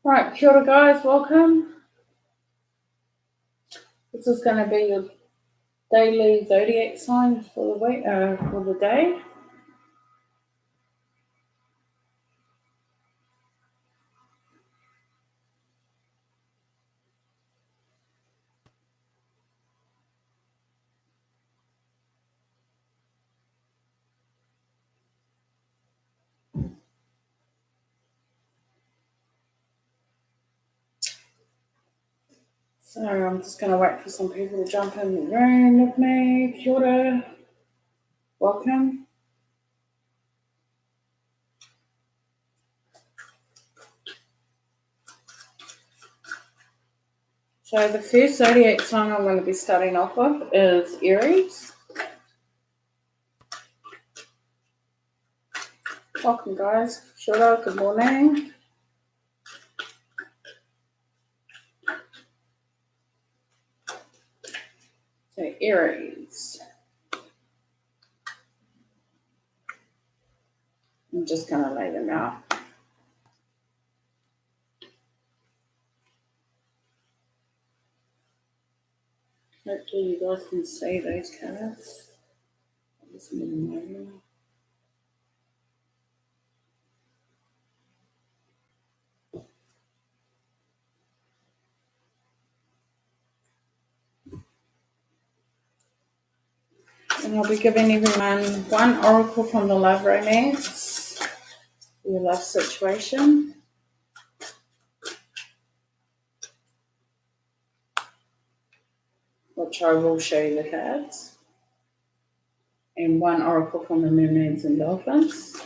Right, kia ora guys, welcome. This is going to be your daily zodiac signs for the week, for the day. So I'm just going to wait for some people to jump in the room with me. Kia ora, welcome. So the first zodiac sign I'm going to be starting off with is Aries. Welcome guys, kia ora, good morning. So Aries. I'm just going to lay them out. Hopefully you guys can see those cards. I'll just move them over. And I'll be giving everyone one oracle from the love romance, your love situation. Which I will show you the cards. And one oracle from the mermaids and dolphins.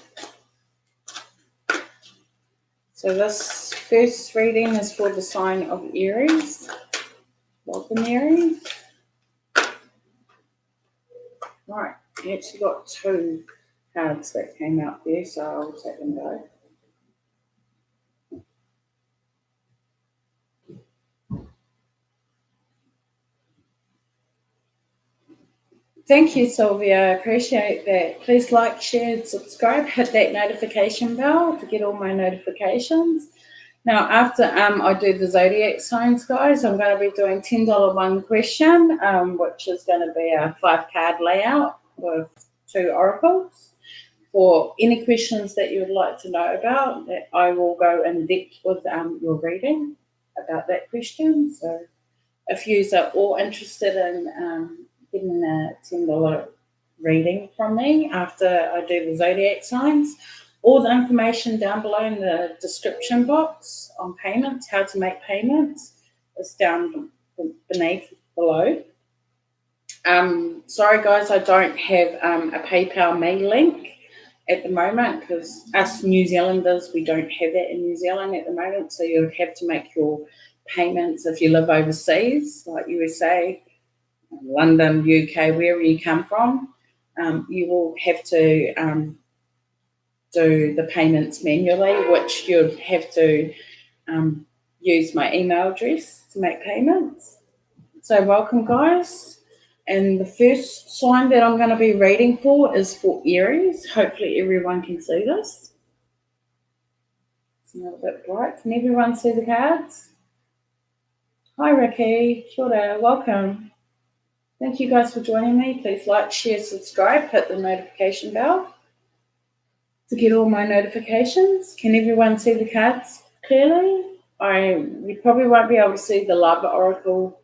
So this first reading is for the sign of Aries. Welcome Aries. Right, I actually got two cards that came out there, so I'll take them both. Thank you, Sylvia. I appreciate that. Please like, share, and subscribe. Hit that notification bell to get all my notifications. Now, after I do the zodiac signs, guys, I'm going to be doing $10 one question, which is going to be a 5-card layout with 2 oracles. For any questions that you would like to know about, that I will go in depth with your reading about that question. So if you are all interested in getting a $10 reading from me after I do the zodiac signs, all the information down below in the description box on payments, how to make payments, is down beneath below. Sorry guys, I don't have a PayPal me link at the moment because us New Zealanders, we don't have that in New Zealand at the moment. So you'll have to make your payments if you live overseas, like USA, London, UK, wherever you come from. You will have to do the payments manually, which you'd have to use my email address to make payments. So welcome guys. And the first sign that I'm going to be reading for is for Aries. Hopefully everyone can see this. It's a little bit bright. Can everyone see the cards? Hi Ricky, kia ora, welcome. Thank you guys for joining me. Please like, share, subscribe, hit the notification bell to get all my notifications. Can everyone see the cards clearly? You probably won't be able to see the love oracle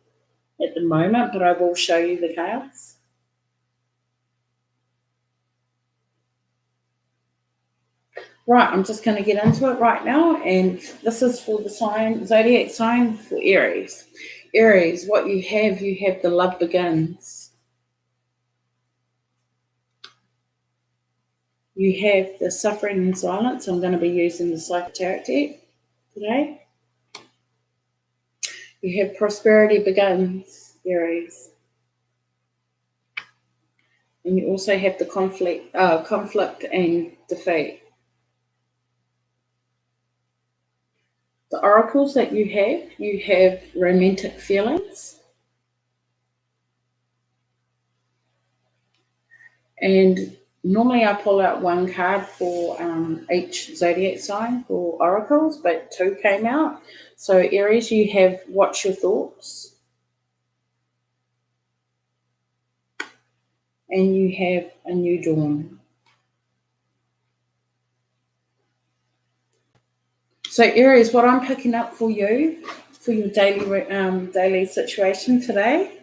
at the moment, but I will show you the cards. Right, I'm just going to get into it right now, and this is for the zodiac sign for Aries. Aries, what you have the love begins. You have the suffering and silence. I'm going to be using the psychotarot deck today. You have prosperity begins, Aries. And you also have the conflict and defeat. The oracles that you have romantic feelings. And Normally I pull out one card for each zodiac sign for oracles, but two came out. So Aries, you have Watch Your Thoughts, and you have A New Dawn. So Aries, what I'm picking up for you, for your daily situation today,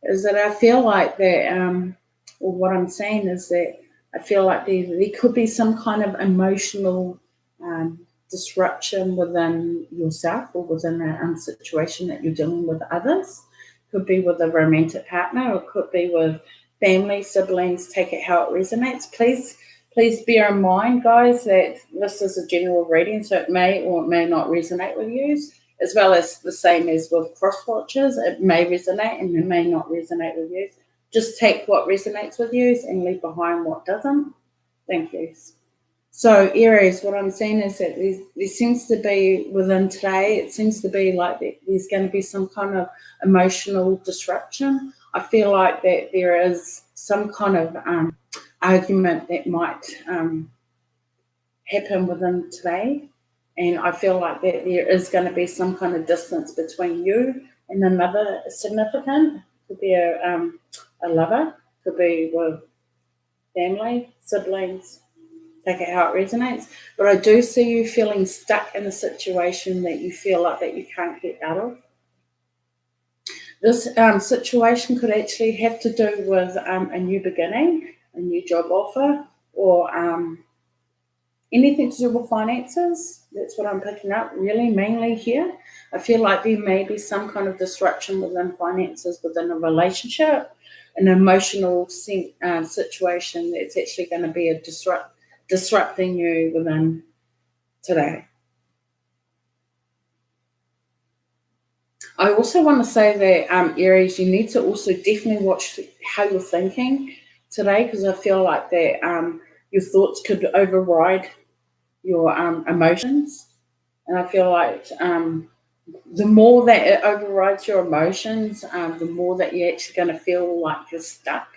is that I feel like that, or what I'm saying is that I feel like there could be some kind of emotional disruption within yourself or within a situation that you're dealing with others. Could be with a romantic partner, or could be with family, siblings. Take it how it resonates. Please bear in mind, guys, that this is a general reading, so it may or may not resonate with you, as well as the same as with cross watchers. It may resonate and it may not resonate with you. Just take what resonates with you and leave behind what doesn't. Thank you. So Aries, what I'm saying is that there seems to be within today, it seems to be like there's going to be some kind of emotional disruption. I feel like that there is some kind of argument that might happen within today. And I feel like that there is going to be some kind of distance between you and another significant. Could be a lover, could be with family, siblings. Take it how it resonates. But I do see you feeling stuck in a situation that you feel like that you can't get out of. This situation could actually have to do with a new beginning, a new job offer, or anything to do with finances. That's what I'm picking up really mainly here. I feel like there may be some kind of disruption within finances, within a relationship, an emotional situation that's actually going to be disrupting you within today. I also want to say that Aries, you need to also definitely watch how you're thinking today, because I feel like that your thoughts could override your emotions, and I feel like the more that it overrides your emotions, the more that you're actually going to feel like you're stuck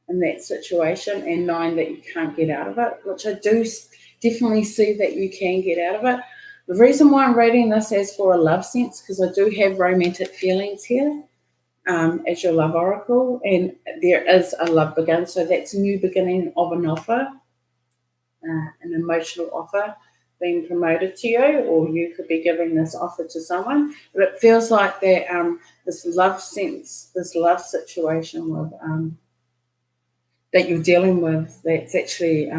in that situation and knowing that you can't get out of it, which I do definitely see that you can get out of it. The reason why I'm reading this as for a love sense, because I do have romantic feelings here as your love oracle, and there is a love begin. So that's a new beginning of an offer, an emotional offer being promoted to you, or you could be giving this offer to someone. But it feels like that this love sense, this love situation with that you're dealing with, that's actually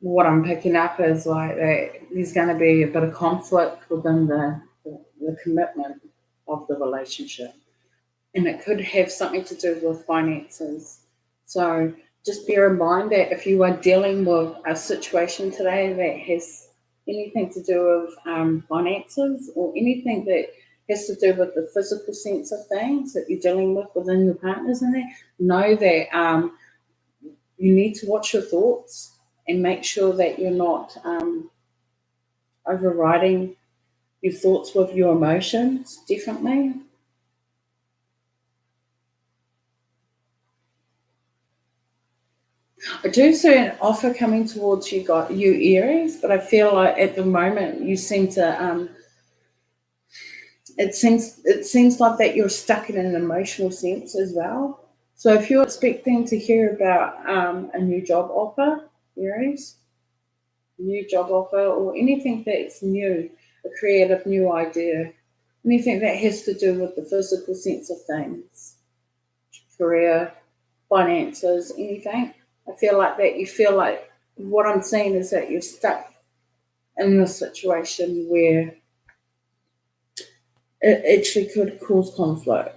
what I'm picking up is like that there's going to be a bit of conflict within the commitment of the relationship. And it could have something to do with finances. So just bear in mind that if you are dealing with a situation today that has anything to do with finances, or anything that has to do with the physical sense of things that you're dealing with within your partners in there, know that you need to watch your thoughts and make sure that you're not overriding your thoughts with your emotions, definitely. I do see an offer coming towards you Aries, but I feel like at the moment you seem to it seems like that you're stuck in an emotional sense as well. So if you're expecting to hear about a new job offer, Aries, new job offer, or anything that's new, a creative new idea, anything that has to do with the physical sense of things, career, finances, anything. I feel like that you feel like what I'm saying is that you're stuck in a situation where it actually could cause conflict.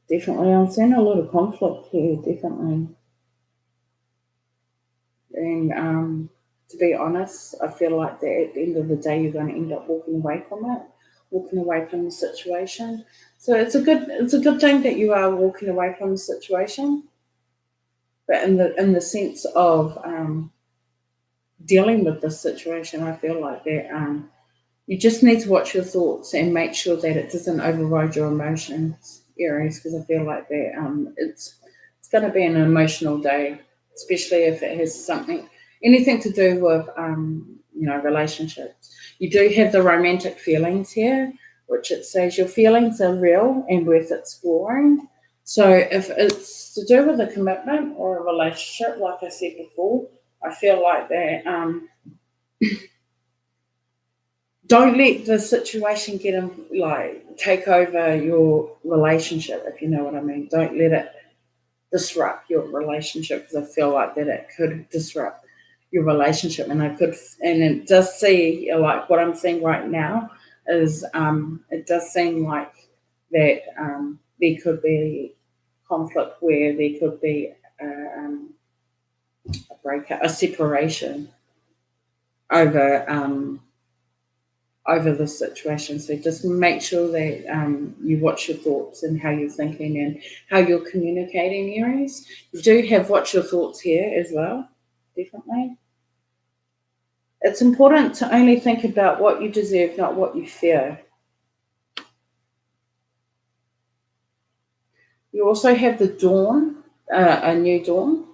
Definitely, I'm seeing a lot of conflict here, definitely. And to be honest, I feel like that at the end of the day, you're going to end up walking away from it, walking away from the situation. So it's a good thing that you are walking away from the situation, but in the sense of dealing with this situation, I feel like that you just need to watch your thoughts and make sure that it doesn't override your emotions, Aries, because I feel like that it's It's going to be an emotional day, especially if it has anything to do with, relationships. You do have the romantic feelings here, which it says your feelings are real and worth exploring. So if it's to do with a commitment or a relationship, like I said before, I feel like that. Don't let the situation get take over your relationship, if you know what I mean. Don't let it disrupt your relationship, because I feel like that it could disrupt your relationship, and it does see, like what I'm seeing right now is, it does seem like that, there could be conflict where there could be a breakup, a separation over, over the situation. So just make sure that, you watch your thoughts and how you're thinking and how you're communicating, Aries. You do have watch your thoughts here as well, definitely. It's important to only think about what you deserve, not what you fear. You also have the dawn, a new dawn.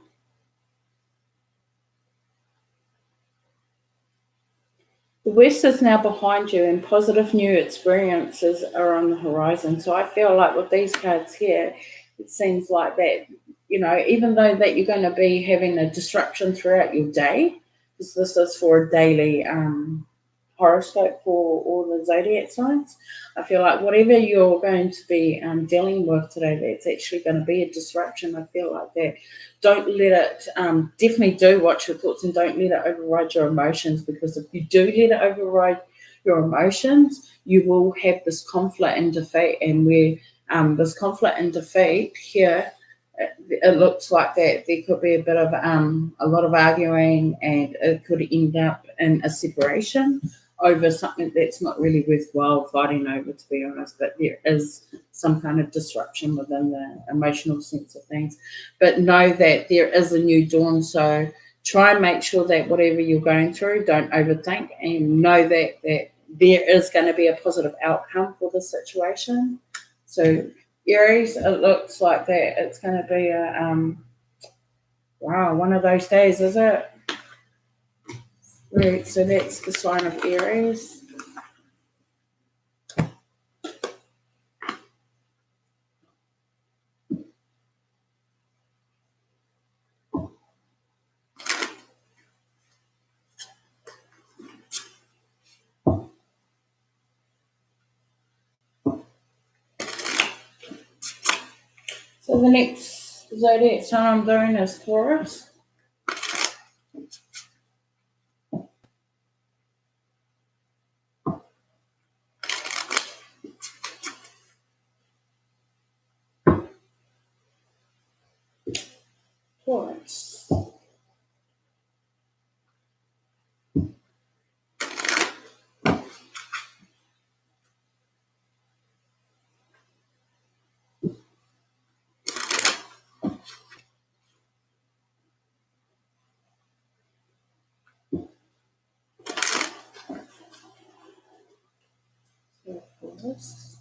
The West is now behind you, and positive new experiences are on the horizon. So I feel like with these cards here, it seems like that, even though that you're going to be having a disruption throughout your day, because this is for a daily, horoscope for all the zodiac signs. I feel like whatever you're going to be, dealing with today, that's actually going to be a disruption. I feel like that. Don't let it, definitely do watch your thoughts and don't let it override your emotions, because if you do let it override your emotions, you will have this conflict and defeat. And where, this conflict and defeat here, it looks like that there could be a bit of, a lot of arguing, and it could end up in a separation over something that's not really worthwhile fighting over, to be honest. But there is some kind of disruption within the emotional sense of things. But know that there is a new dawn. So try and make sure that whatever you're going through, don't overthink, and know that there is going to be a positive outcome for the situation. So Aries, it looks like that it's going to be a, wow, one of those days, is it? Right, so that's the sign of Aries. So the next zodiac sign I'm doing is Taurus. Taurus. Taurus.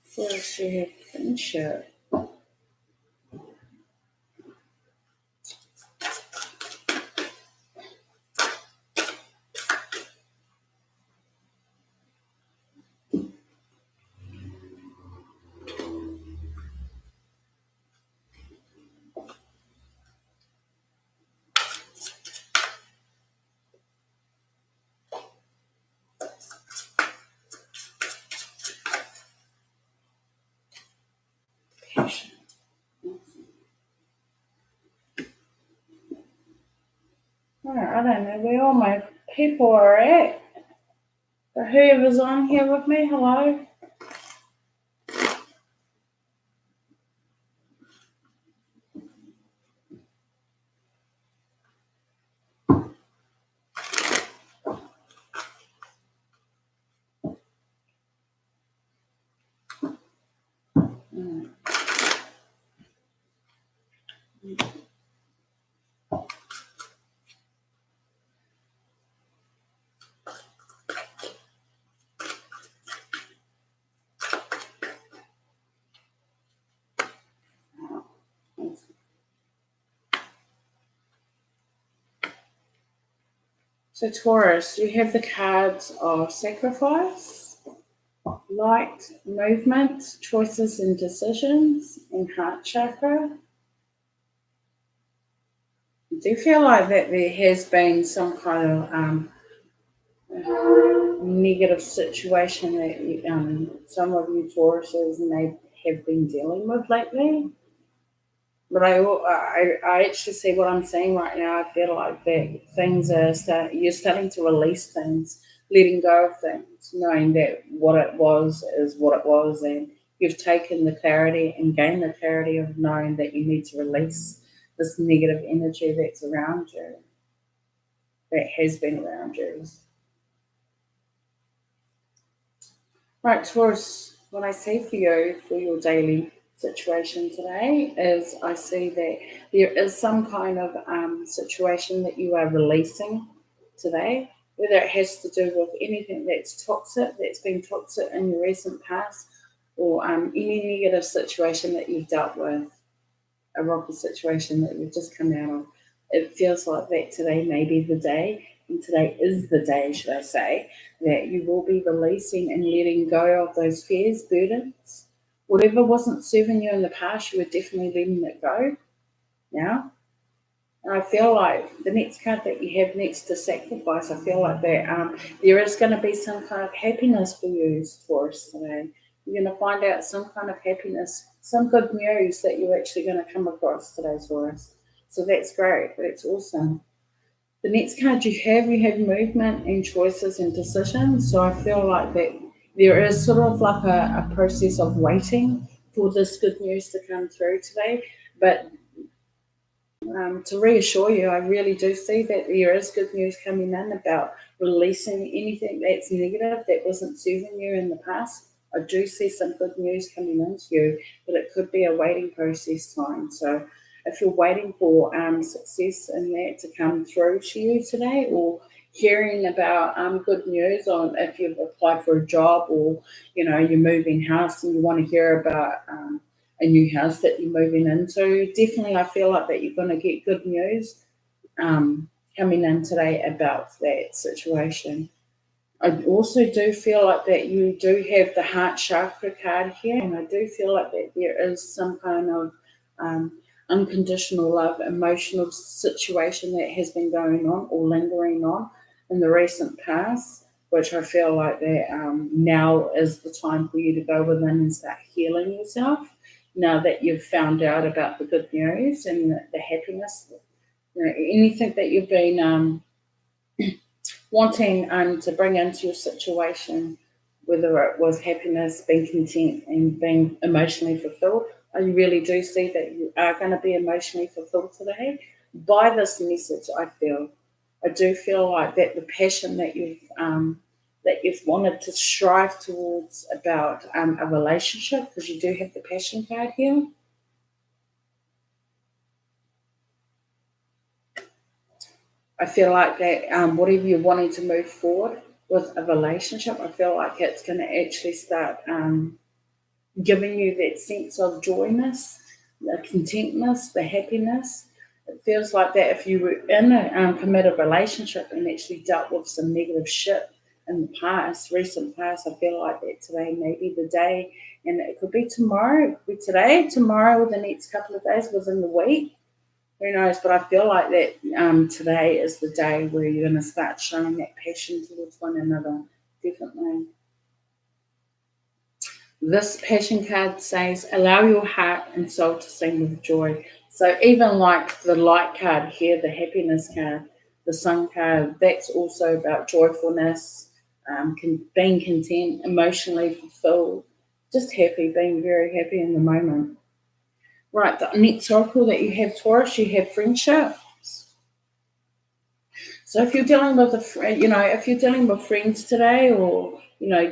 First you have friendship. Passion. I don't know where all my people are at. But whoever's on here with me, hello. So Taurus, you have the cards of sacrifice, light, movement, choices and decisions, and heart chakra. I do feel like that there has been some kind of negative situation that some of you Tauruses may have been dealing with lately. But I actually see what I'm saying right now. I feel like that things are you're starting to release things, letting go of things, knowing that what it was is what it was, and you've taken the clarity and gained the clarity of knowing that you need to release this negative energy that's around you, that has been around you. Right, Taurus, what I see for you for your daily situation today is I see that there is some kind of situation that you are releasing today, whether it has to do with anything that's been toxic in your recent past, or any negative situation that you've dealt with, a rocky situation that you've just come out of. It feels like that today may be the day, and today is the day, should I say, that you will be releasing and letting go of those fears, burdens. Whatever wasn't serving you in the past, you were definitely letting it go now. And I feel like the next card that you have next to sacrifice, I feel like that there is going to be some kind of happiness for you, Taurus, today. You're going to find out some kind of happiness, some good news that you're actually going to come across today, Taurus. So that's great. That's awesome. The next card you have movement and choices and decisions. So I feel like that there is sort of like a process of waiting for this good news to come through today. But to reassure you, I really do see that there is good news coming in about releasing anything that's negative that wasn't serving you in the past. I do see some good news coming into you, but it could be a waiting process time. So if you're waiting for success in that to come through to you today, or hearing about good news on if you've applied for a job, or you're moving house and you want to hear about a new house that you're moving into, definitely I feel like that you're going to get good news coming in today about that situation. I also do feel like that you do have the heart chakra card here, and I do feel like that there is some kind of unconditional love, emotional situation that has been going on or lingering on in the recent past, which I feel like that now is the time for you to go within and start healing yourself. Now that you've found out about the good news and the happiness, anything that you've been wanting to bring into your situation, whether it was happiness, being content, and being emotionally fulfilled, I really do see that you are going to be emotionally fulfilled today by this message. I do feel like that the passion that you've wanted to strive towards about a relationship, because you do have the passion card here. I feel like that whatever you're wanting to move forward with a relationship, I feel like it's going to actually start giving you that sense of joyness, the contentness, the happiness. It feels like that if you were in a committed relationship and actually dealt with some negative shit in the past, recent past, I feel like that today may be the day, and it could be tomorrow, it could be today, tomorrow, or the next couple of days within the week. Who knows? But I feel like that today is the day where you're going to start showing that passion towards one another. Definitely. This passion card says, allow your heart and soul to sing with joy. So even like the light card here, the happiness card, the sun card, that's also about joyfulness, being content, emotionally fulfilled, just happy, being very happy in the moment. Right, the next circle that you have, Taurus, you have friendship. So if you're dealing with if you're dealing with friends today, or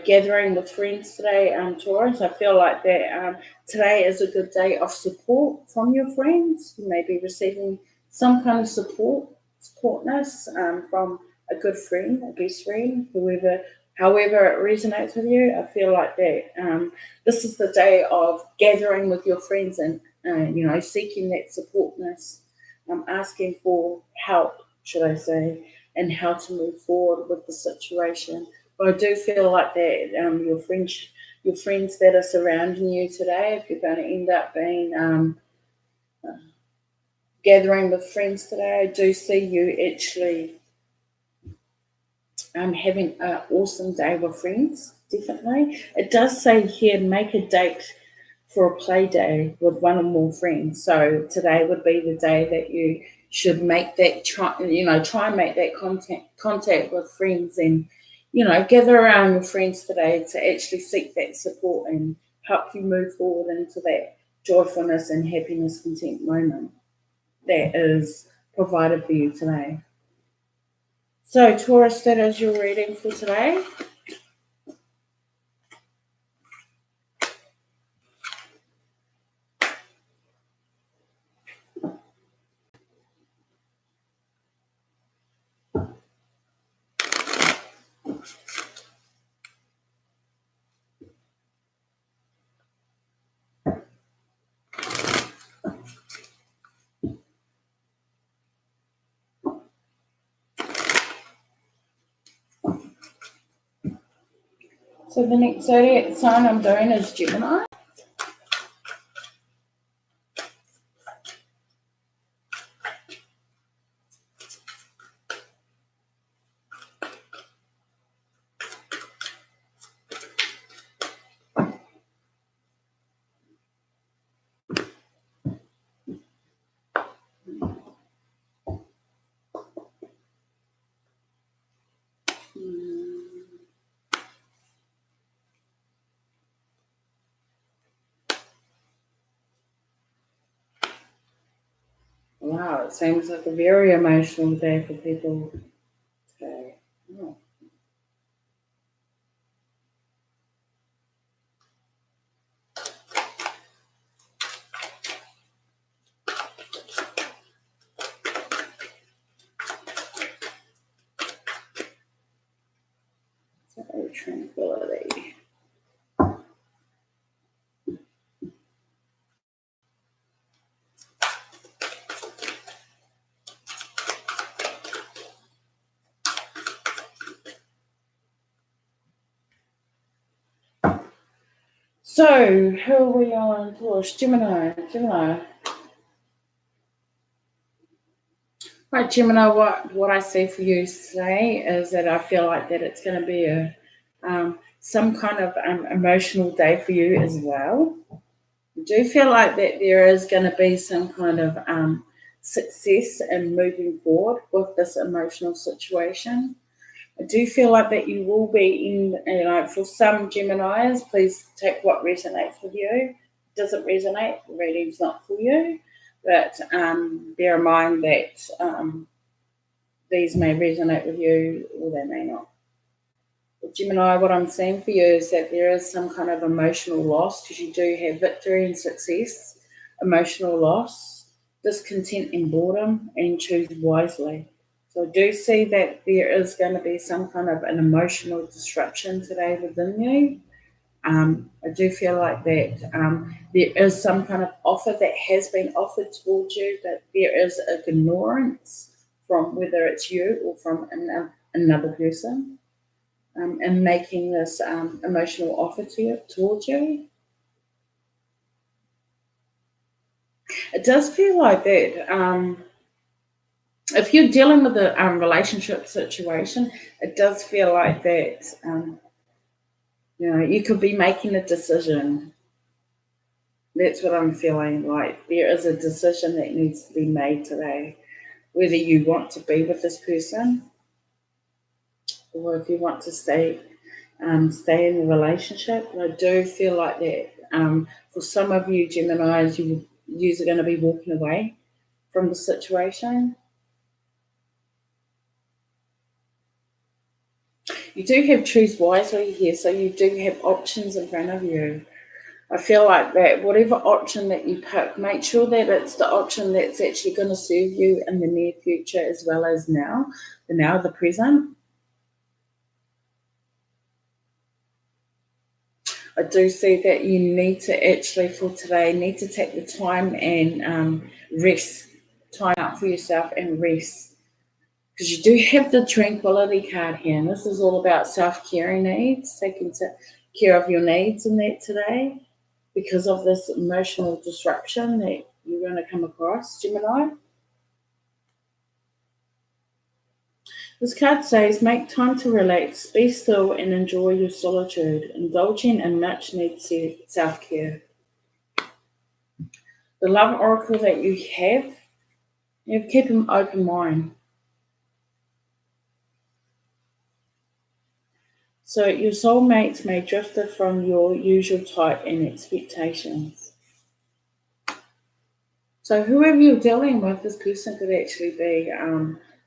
gathering with friends today, Taurus, I feel like that today is a good day of support from your friends. You may be receiving some kind of supportness from a good friend, a best friend, however it resonates with you. I feel like that this is the day of gathering with your friends and seeking that supportness, asking for help, should I say, and how to move forward with the situation. But I do feel like that your friends that are surrounding you today, if you're going to end up being gathering with friends today, I do see you actually having an awesome day with friends, definitely. It does say here, make a date for a play day with one or more friends. So today would be the day that you should make that try and make that contact with friends, and gather around your friends today to actually seek that support and help you move forward into that joyfulness and happiness content moment that is provided for you today. So, Taurus, that is your reading for today. So, the next zodiac sign I'm doing is Gemini. Wow, it seems like a very emotional day for people today. Oh. So, tranquility. So, who are we on? Taurus, Gemini. Right, Gemini, what I see for you today is that I feel like that it's going to be some kind of emotional day for you as well. I do feel like that there is going to be some kind of success in moving forward with this emotional situation. I do feel like that you will be for some Geminis, please take what resonates with you. Doesn't resonate, the reading's not for you. But bear in mind that these may resonate with you or they may not. But Gemini, what I'm seeing for you is that there is some kind of emotional loss, because you do have victory and success, emotional loss, discontent and boredom, and choose wisely. So I do see that there is going to be some kind of an emotional disruption today within you. I do feel like that there is some kind of offer that has been offered towards you, but there is ignorance from whether it's you or from another person in making this emotional offer towards you. It does feel like that. If you're dealing with a relationship situation, it does feel like that. You could be making a decision. That's what I'm feeling like. There is a decision that needs to be made today, whether you want to be with this person or if you want to stay in the relationship. I do feel like that for some of you Geminis, you are going to be walking away from the situation. You do have choose wisely here, so you do have options in front of you. I feel like that whatever option that you pick, make sure that it's the option that's actually going to serve you in the near future as well as the present. I do see that you need to actually, for today, need to take the time and rest, time out for yourself and rest. because you do have the tranquility card here, and this is all about self-care needs, taking care of your needs in that today because of this emotional disruption that you're going to come across, Gemini. This card says, make time to relax, be still, and enjoy your solitude, indulging in much needed self-care. The love oracle that you have keep an open mind. So your soulmates may drift from your usual type and expectations. So whoever you're dealing with, this person could actually be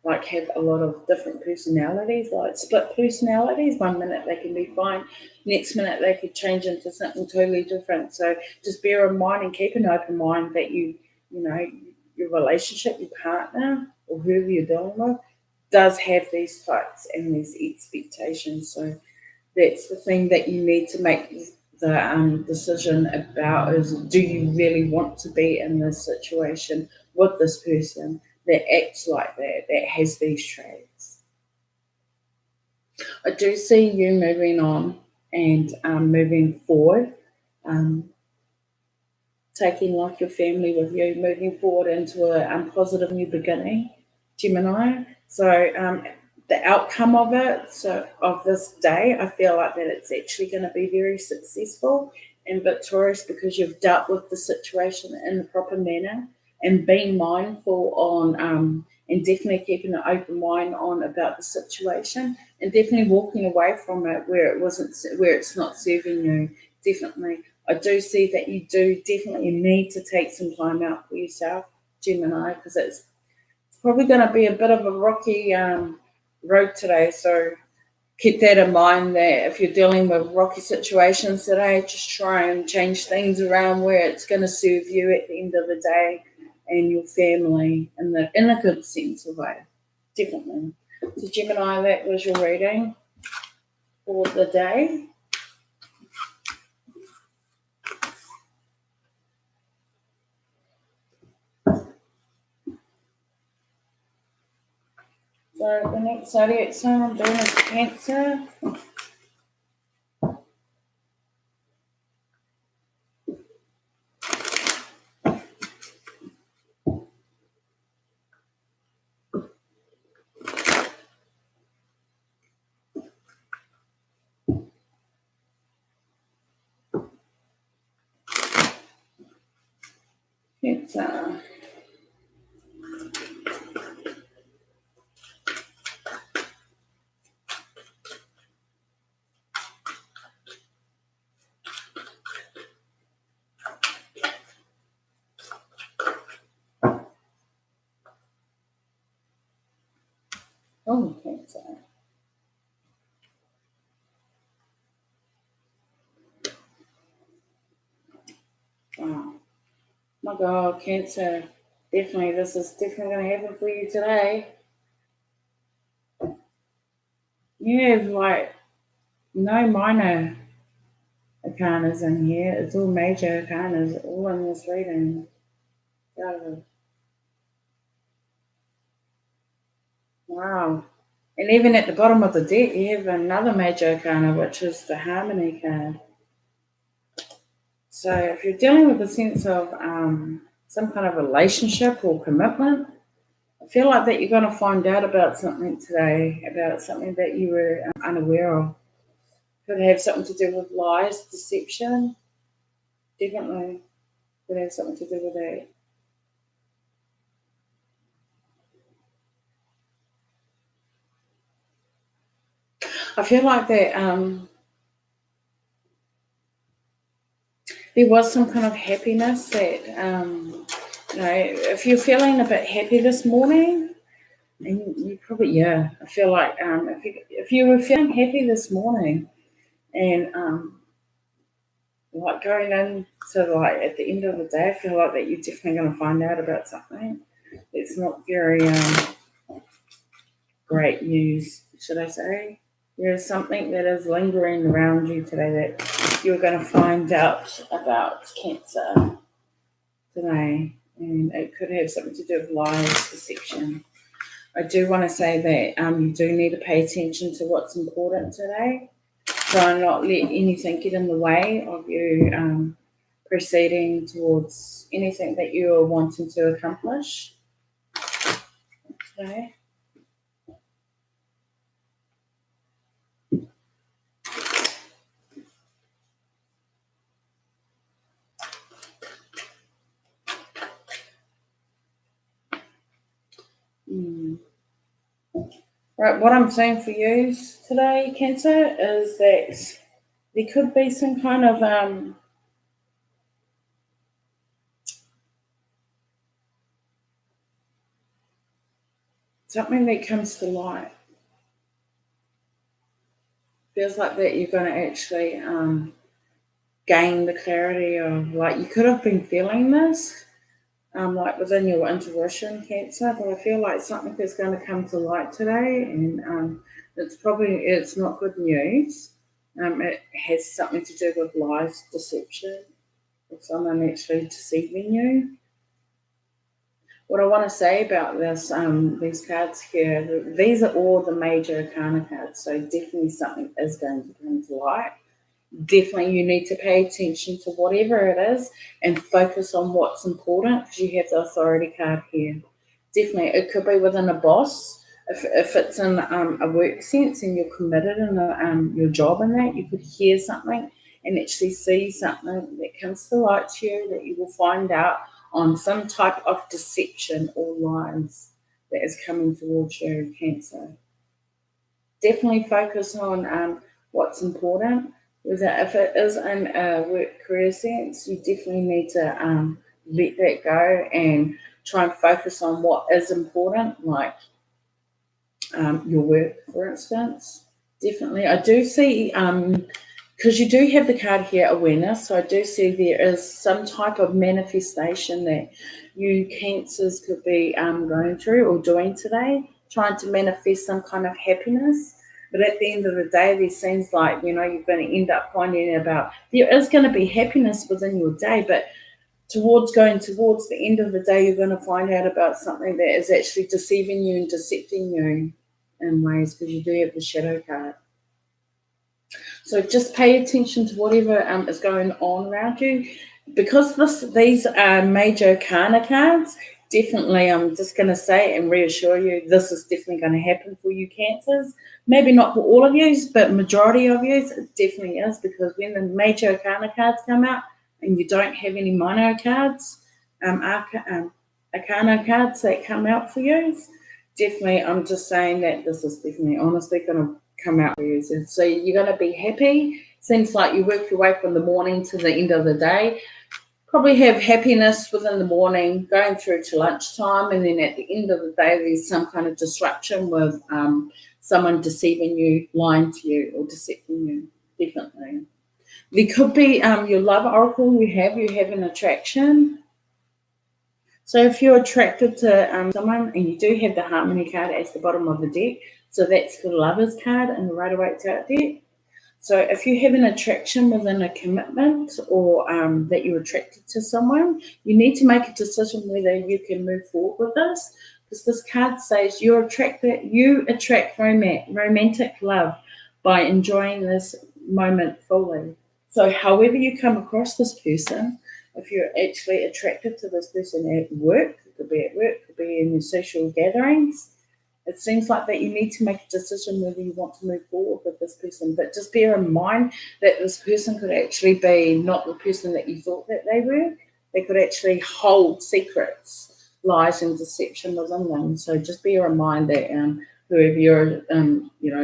like have a lot of different personalities, like split personalities. One minute they can be fine, next minute they could change into something totally different. So just bear in mind and keep an open mind that you know, your relationship, your partner, or whoever you're dealing with, does have these types and these expectations. So that's the thing that you need to make the decision about is, do you really want to be in this situation with this person that acts like that has these traits. I do see you moving on and moving forward, um, taking like your family with you, moving forward into a positive new beginning, Gemini. So the outcome of it, so of this day, I feel like that it's actually going to be very successful and victorious because you've dealt with the situation in the proper manner and being mindful on and definitely keeping an open mind on about the situation and definitely walking away from it where it's not serving you. Definitely. I do see that you do definitely need to take some time out for yourself, Gemini, because it's probably going to be a bit of a rocky road today. So keep that in mind that if you're dealing with rocky situations today, just try and change things around where it's going to serve you at the end of the day and your family in a good sense of way. Definitely. So Gemini, that was your reading for the day. So the next zodiac sign I'm doing is Cancer. Cancer. Oh, Cancer. Wow. My God, Cancer. Definitely, this is definitely going to happen for you today. You have like no minor arcanas in here. It's all major arcanas, all in this reading. Oh, wow. And even at the bottom of the deck, you have another major arcana, which is the Harmony card. So if you're dealing with a sense of some kind of relationship or commitment, I feel like that you're going to find out about something today, about something that you were unaware of. Could have something to do with lies, deception. Definitely could have something to do with that. I feel like that there was some kind of happiness that, if you're feeling a bit happy this morning, and you probably, yeah, I feel like if you were feeling happy this morning and like going into like at the end of the day, I feel like that you're definitely going to find out about something. It's not very great news, should I say. There is something that is lingering around you today that you're going to find out about, Cancer, today. And it could have something to do with lies, deception. I do want to say that you do need to pay attention to what's important today. Try and not let anything get in the way of you proceeding towards anything that you are wanting to accomplish today. Mm. Right, what I'm saying for you today, Cancer, is that there could be some kind of something that comes to light. Feels like that you're going to actually gain the clarity of, like, you could have been feeling this, like within your intuition, Cancer, but I feel like something is going to come to light today, and it's not good news. It has something to do with lies, deception, or someone actually deceiving you. What I want to say about these cards here, these are all the major arcana cards, so definitely something is going to come to light. Definitely you need to pay attention to whatever it is and focus on what's important, because you have the authority card here. Definitely, it could be within a boss. If it's in a work sense and you're committed in your job and that, you could hear something and actually see something that comes to light to you that you will find out on some type of deception or lies that is coming towards you, Cancer. Definitely focus on what's important. If it is in a work career sense, you definitely need to let that go and try and focus on what is important, like your work, for instance. Definitely. I do see, because you do have the card here, awareness, so I do see there is some type of manifestation that you Cancers could be going through or doing today, trying to manifest some kind of happiness. But at the end of the day, there seems like, you're going to end up finding about, there is going to be happiness within your day, but towards the end of the day, you're going to find out about something that is actually deceiving you and decepting you in ways, because you do have the shadow card. So just pay attention to whatever is going on around you. Because these are major arcana cards, definitely I'm just going to say and reassure you, this is definitely going to happen for you, Cancers. Maybe not for all of you, but majority of you, it definitely is, because when the major arcana cards come out and you don't have any minor cards, arcana cards that come out for you, definitely I'm just saying that this is definitely honestly going to come out for you. So you're going to be happy. Seems like you work your way from the morning to the end of the day. Probably have happiness within the morning, going through to lunchtime, and then at the end of the day, there's some kind of disruption with someone deceiving you, lying to you, or decepting you. Definitely. There could be your love oracle. You have an attraction. So if you're attracted to someone, and you do have the harmony card at the bottom of the deck, so that's the lovers card in the Rider-Waite deck. So if you have an attraction within a commitment, or that you're attracted to someone, you need to make a decision whether you can move forward with this, because this card says you attract romantic love by enjoying this moment fully. So however you come across this person, if you're actually attracted to this person at work, it could be at work, it could be in your social gatherings, it seems like that you need to make a decision whether you want to move forward with this person. But just bear in mind that this person could actually be not the person that you thought that they were. They could actually hold secrets, lies, and deception within them. So just bear in mind that whoever you're,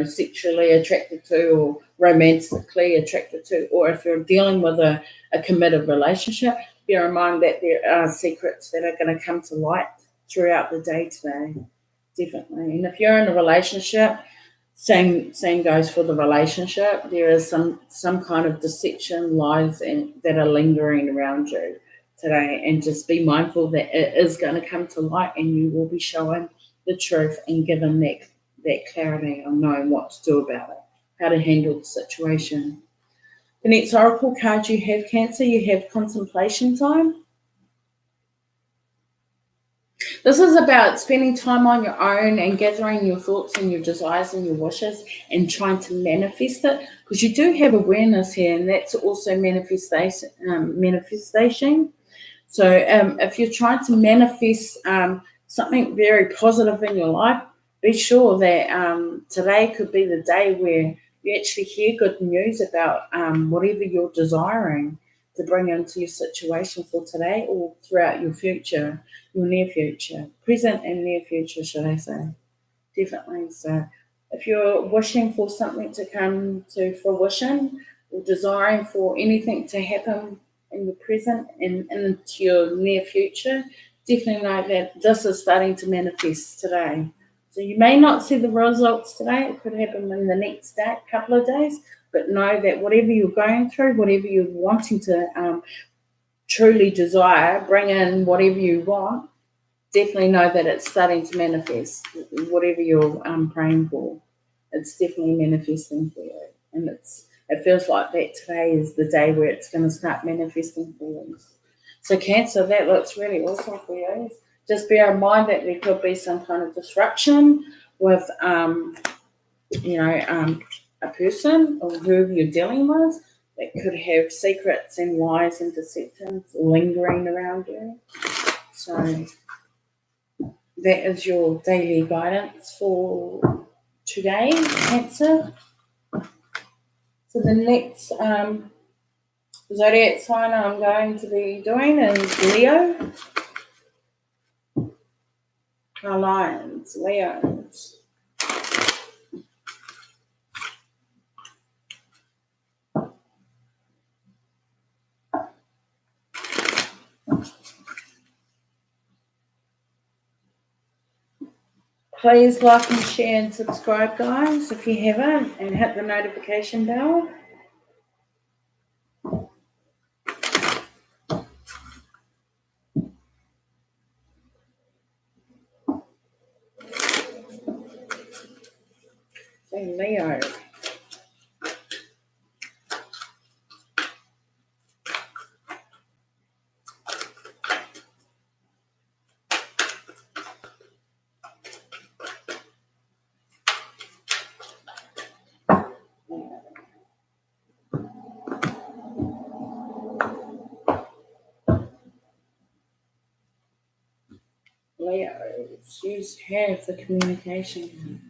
sexually attracted to or romantically attracted to, or if you're dealing with a committed relationship, bear in mind that there are secrets that are going to come to light throughout the day today. Definitely. And if you're in a relationship, same goes for the relationship. There is some kind of deception, lies, and that are lingering around you today. And just be mindful that it is going to come to light, and you will be shown the truth and given that clarity on knowing what to do about it, how to handle the situation. The next oracle card you have, Cancer, you have contemplation time. This is about spending time on your own and gathering your thoughts and your desires and your wishes and trying to manifest it, because you do have awareness here, and that's also manifestation. Manifestation. So if you're trying to manifest something very positive in your life, be sure that today could be the day where you actually hear good news about whatever you're desiring to bring into your situation for today or throughout your future, your near future, present and near future, should I say. Definitely. So if you're wishing for something to come to fruition or desiring for anything to happen in the present and into your near future, definitely know that this is starting to manifest today. So you may not see the results today, it could happen in the next day, couple of days, but know that whatever you're going through, whatever you're wanting to truly desire, bring in whatever you want, definitely know that it's starting to manifest. Whatever you're praying for, it's definitely manifesting for you, and it feels like that today is the day where it's going to start manifesting for you. So Cancer, that looks really awesome for you. Just bear in mind that there could be some kind of disruption with a person or whoever you're dealing with that could have secrets and lies and deceptions lingering around you. So that is your daily guidance for today, Cancer. So the next zodiac sign I'm going to be doing is Leo. Our lions, Leos. Please like and share and subscribe, guys, if you haven't, and hit the notification bell. So Leo. Leos, you have the communication.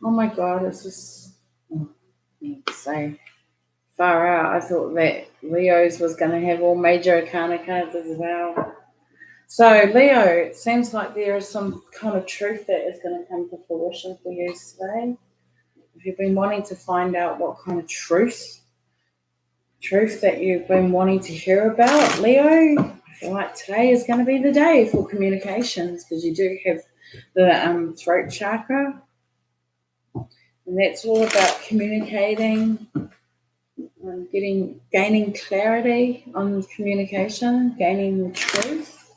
Oh my God, it's just, I need to say, far out. I thought that Leo's was going to have all major arcana cards as well. So, Leo, it seems like there is some kind of truth that is going to come to fruition for you today. If you've been wanting to find out what kind of truth that you've been wanting to hear about, Leo, I feel like today is going to be the day for communications, because you do have the throat chakra, and that's all about communicating, gaining clarity on communication, gaining the truth.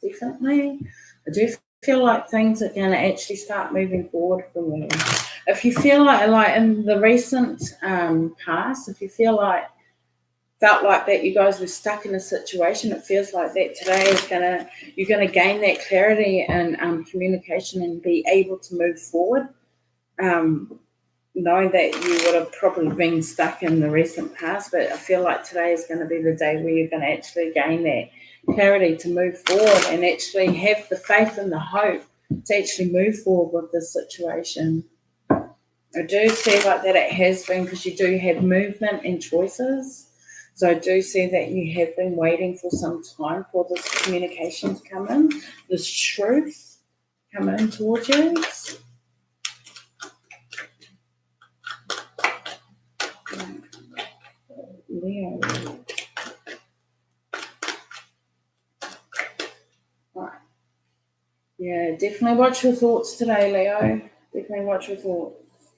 Definitely, I do feel like things are going to actually start moving forward for you. If you feel like in the recent past, if you felt like that you guys were stuck in a situation, it feels like that today is you're gonna gain that clarity and communication and be able to move forward. Knowing that you would have probably been stuck in the recent past, but I feel like today is going to be the day where you're going to actually gain that clarity to move forward and actually have the faith and the hope to actually move forward with this situation. I do see like that it has been, because you do have movement and choices. So I do see that you have been waiting for some time for this communication to come in, this truth come in towards you. Leo. Right. Yeah, definitely watch your thoughts today, Leo. Definitely watch your thoughts.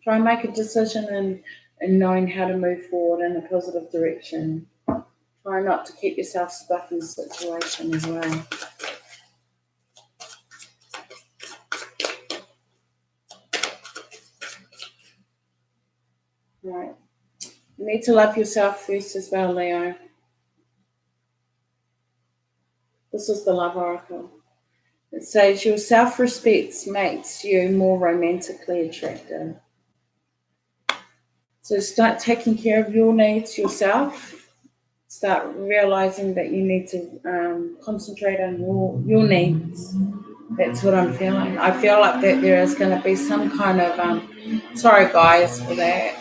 Try and make a decision and knowing how to move forward in a positive direction. Try not to keep yourself stuck in the situation as well. Right. You need to love yourself first as well, Leo. This is the Love Oracle. It says your self-respect makes you more romantically attractive. So start taking care of your needs yourself. Start realizing that you need to concentrate on your needs. That's what I'm feeling. I feel like that there is going to be some kind of sorry guys for that.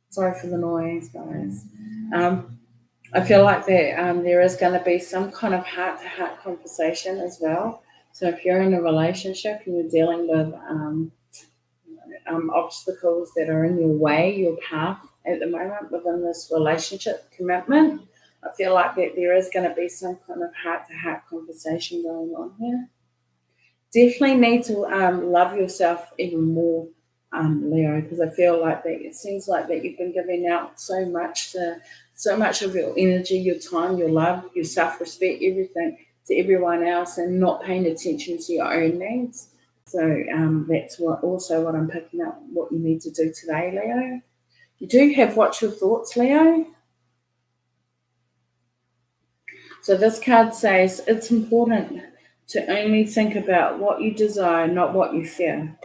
Sorry for the noise, guys. I feel like that there is going to be some kind of heart-to-heart conversation as well. So if you're in a relationship and you're dealing with obstacles that are in your way, your path at the moment within this relationship commitment, I feel like that there is going to be some kind of heart-to-heart conversation going on here. Definitely need to love yourself even more, Leo, because I feel like that it seems like that you've been giving out so much of your energy, your time, your love, your self-respect, everything to everyone else, and not paying attention to your own needs. So that's what I'm picking up. What you need to do today, Leo. You do have watch your thoughts, Leo. So this card says it's important to only think about what you desire, not what you fear.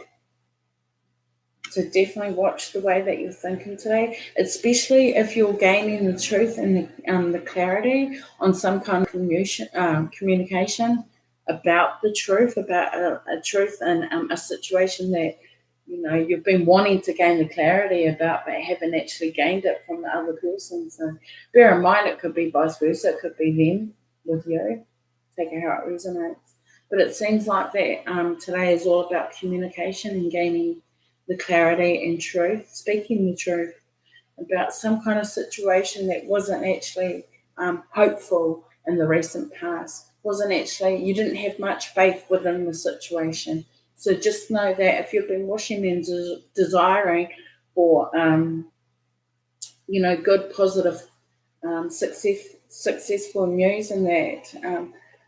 So definitely watch the way that you're thinking today, especially if you're gaining the truth and the clarity on some kind of communication about the truth, about a truth and a situation that you've been wanting to gain the clarity about, but haven't actually gained it from the other person. So bear in mind, it could be vice versa. It could be them with you. Take it how it resonates. But it seems like that today is all about communication and gaining the clarity and truth, speaking the truth about some kind of situation that wasn't actually hopeful in the recent past, wasn't actually, you didn't have much faith within the situation. So just know that if you've been wishing and desiring for, good, positive, successful news and that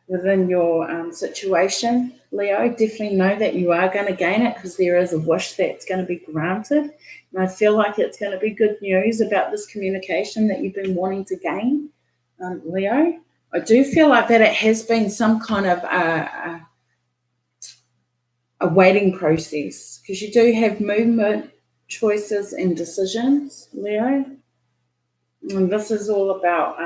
within your situation, Leo, definitely know that you are going to gain it because there is a wish that's going to be granted. And I feel like it's going to be good news about this communication that you've been wanting to gain, Leo. I do feel like that it has been some kind of a waiting process because you do have movement, choices, and decisions, Leo. And this is all about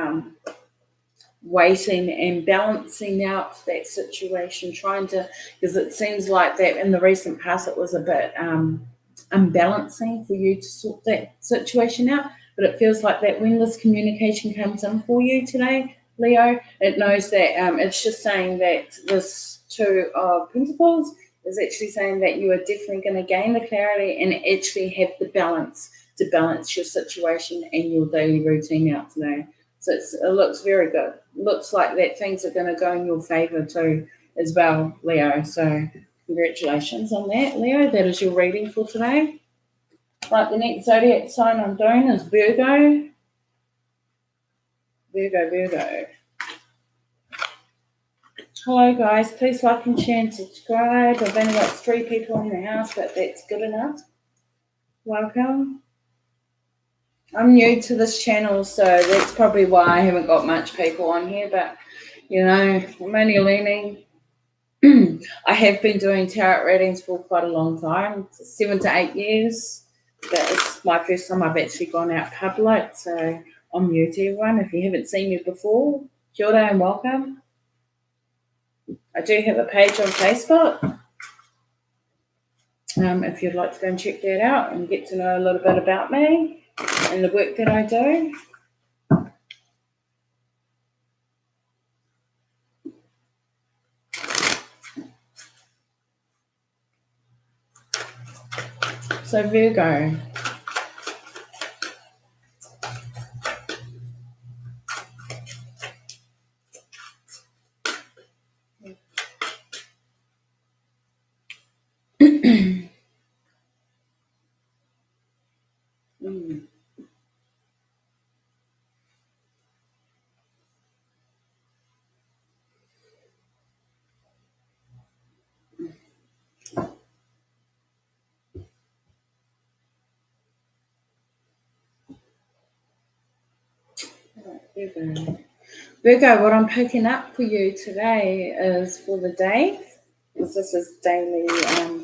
waiting and balancing out that situation, trying to, because it seems like that in the recent past it was a bit unbalancing for you to sort that situation out. But it feels like that when this communication comes in for you today, Leo, it knows that it's just saying that this Two of Pentacles is actually saying that you are definitely going to gain the clarity and actually have the balance to balance your situation and your daily routine out today. So it looks very good. Looks like that things are going to go in your favor too as well, Leo. So congratulations on that, Leo. That is your reading for today. Right, the next zodiac sign I'm doing is Virgo. Virgo. Hello, guys. Please like and share and subscribe. I've only got 3 people in the house, but that's good enough. Welcome. I'm new to this channel, so that's probably why I haven't got much people on here, but I'm only learning. I have been doing tarot readings for quite a long time, 7 to 8 years. But it's my first time I've actually gone out public, so I'm new to everyone. If you haven't seen me before, kia ora and welcome. I do have a page on Facebook. If you'd like to go and check that out and get to know a little bit about me and the work that I do. So Virgo. Virgo. Virgo, what I'm picking up for you today is for the day, because this is daily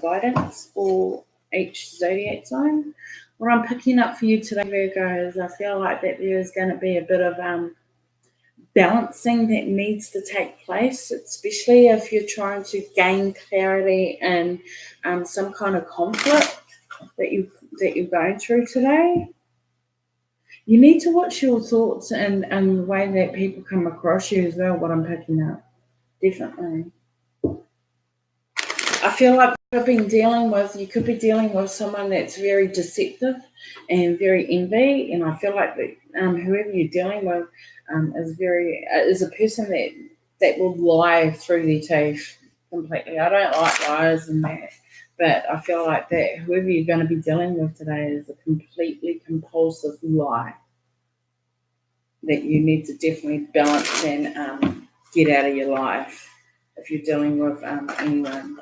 guidance for each zodiac sign. What I'm picking up for you today, Virgo, is I feel like that there is going to be a bit of balancing that needs to take place, especially if you're trying to gain clarity in some kind of conflict that you're going through today. You need to watch your thoughts and the way that people come across you as well, what I'm picking up. Definitely. I feel like you could be dealing with someone that's very deceptive and very envy, and I feel like that whoever you're dealing with is a person that will lie through their teeth completely. I don't like liars and that, but I feel like that whoever you're going to be dealing with today is a completely compulsive lie that you need to definitely balance and get out of your life if you're dealing with anyone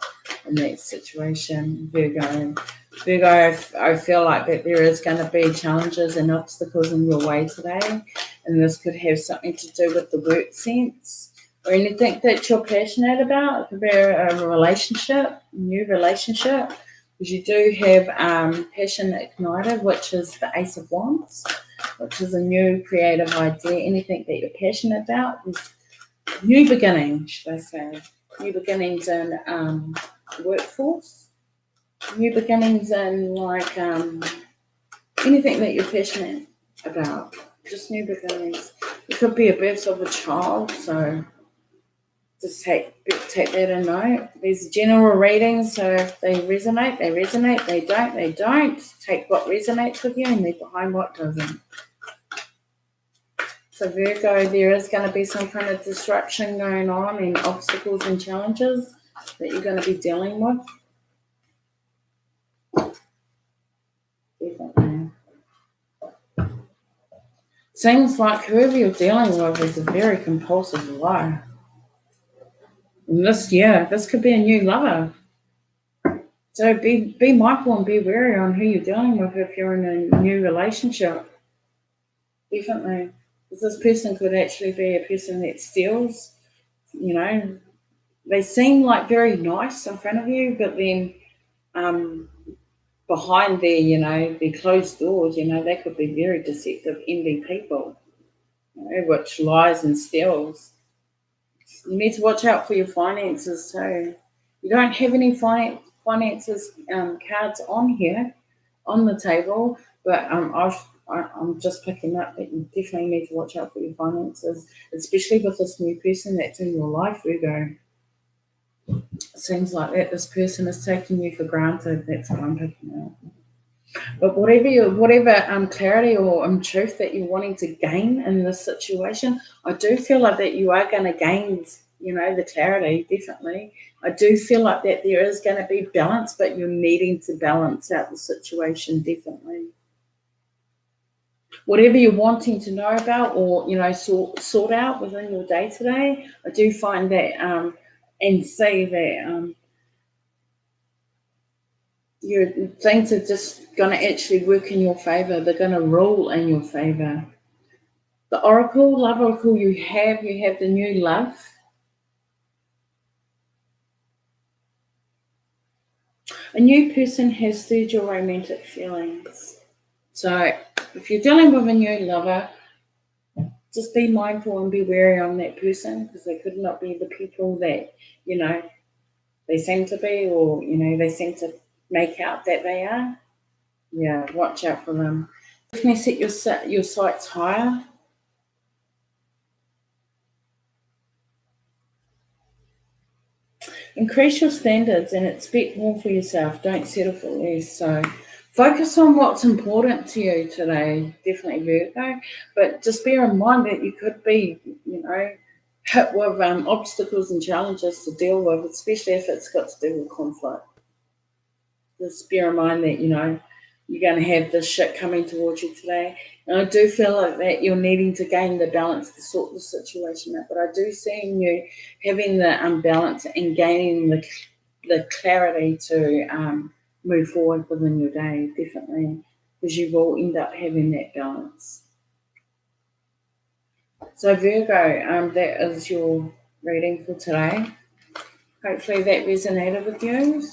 in that situation. Virgo, I feel like that there is going to be challenges and obstacles in your way today, and this could have something to do with the work sense or anything that you're passionate about. It could be a relationship, new relationship, because you do have passion ignited, which is the Ace of Wands, which is a new creative idea. Anything that you're passionate about is new beginnings, should I say. New beginnings in workforce, new beginnings in like anything that you're passionate about, just new beginnings. It could be a birth of a child, so just take that in note. These are general readings, so if they resonate, they resonate. They don't, they don't. Take what resonates with you and leave behind what doesn't. So Virgo, there is going to be some kind of disruption going on and obstacles and challenges that you're going to be dealing with. Definitely. Seems like whoever you're dealing with is a very compulsive liar. And this could be a new lover. So be mindful and be wary on who you're dealing with if you're in a new relationship. Definitely. Because this person could actually be a person that steals, they seem like very nice in front of you, but then behind their closed doors, they could be very deceptive, envy people, which lies and steals. You need to watch out for your finances too. You don't have any finances cards on here, on the table, but I'm just picking up that you definitely need to watch out for your finances, especially with this new person that's in your life, Virgo. It seems like that this person is taking you for granted. That's what I'm picking up. But whatever clarity or truth that you're wanting to gain in this situation, I do feel like that you are going to gain, the clarity, definitely. I do feel like that there is going to be balance, but you're needing to balance out the situation, definitely. Whatever you're wanting to know about or, sort out within your day today, I do find that and see that things are just going to actually work in your favor. They're going to rule in your favor. The love oracle you have the new love. A new person has stirred your romantic feelings. So if you're dealing with a new lover, just be mindful and be wary on that person, because they could not be the people that, they seem to be, or, they seem to make out that they are. Yeah, watch out for them. Definitely set your sights higher. Increase your standards and expect more for yourself. Don't settle for less. So focus on what's important to you today, definitely Virgo. But just bear in mind that you could be, hit with obstacles and challenges to deal with, especially if it's got to do with conflict. Just bear in mind that, you're going to have this shit coming towards you today. And I do feel like that you're needing to gain the balance to sort the situation out. But I do see in you having the balance and gaining the clarity to move forward within your day, definitely, because you will end up having that balance. So Virgo, that is your reading for today. Hopefully that resonated with you.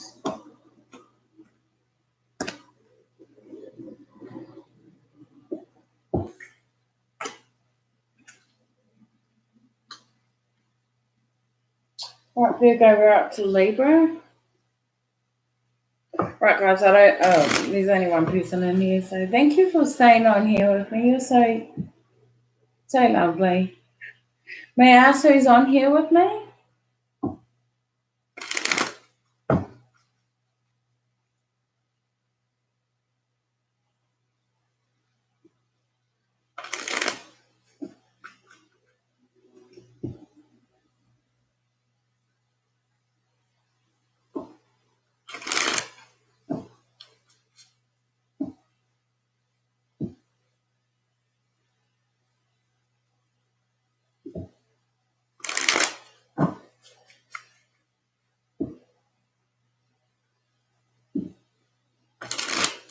Right, Virgo, we're up to Libra. Right, guys, there's only one person in here, so thank you for staying on here with me. You're so lovely. May I ask who's on here with me?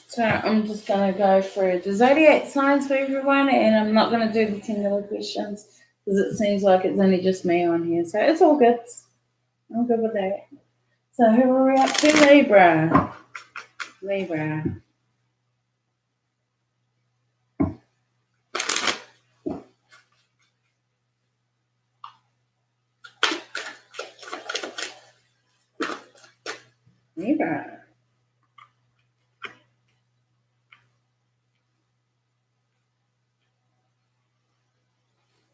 So I'm just going to go through the zodiac signs for everyone, and I'm not going to do the 10 little questions because it seems like it's only just me on here. So it's all good. I'm good with that. So who are we up to? Libra. Libra. Libra.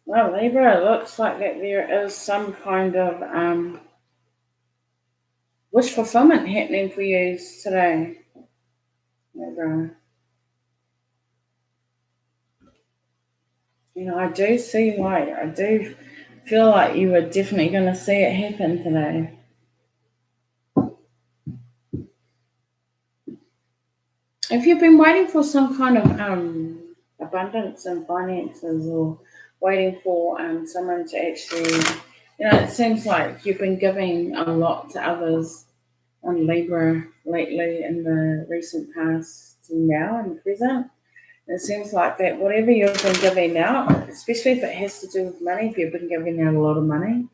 Well, Libra, it looks like that there is some kind of wish fulfillment happening for you today, Libra. I do see light. I do feel like you are definitely going to see it happen today. If you've been waiting for some kind of abundance in finances, or waiting for someone to actually, it seems like you've been giving a lot to others on Libra lately in the recent past to now and present. It seems like that whatever you've been giving out, especially if it has to do with money, if you've been giving out a lot of money,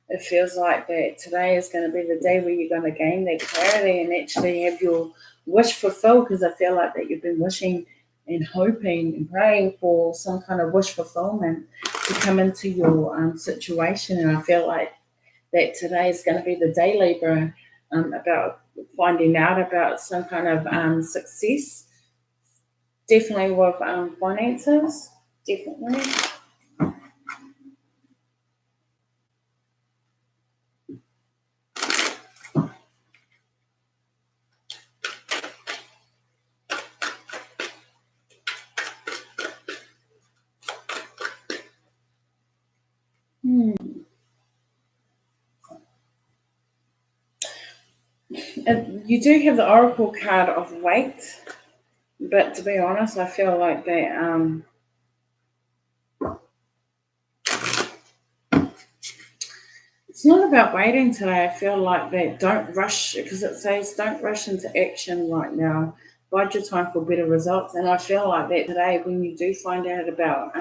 it feels like that today is going to be the day where you're going to gain that clarity and actually have your wish fulfilled, because I feel like that you've been wishing and hoping and praying for some kind of wish fulfillment to come into your situation. And I feel like that today is going to be the day, Libra, about finding out about some kind of success. Definitely with finances, definitely. You do have the Oracle card of weight, but to be honest, I feel like that it's not about waiting today. I feel like that don't rush, because it says don't rush into action right now. Bide your time for better results. And I feel like that today, when you do find out about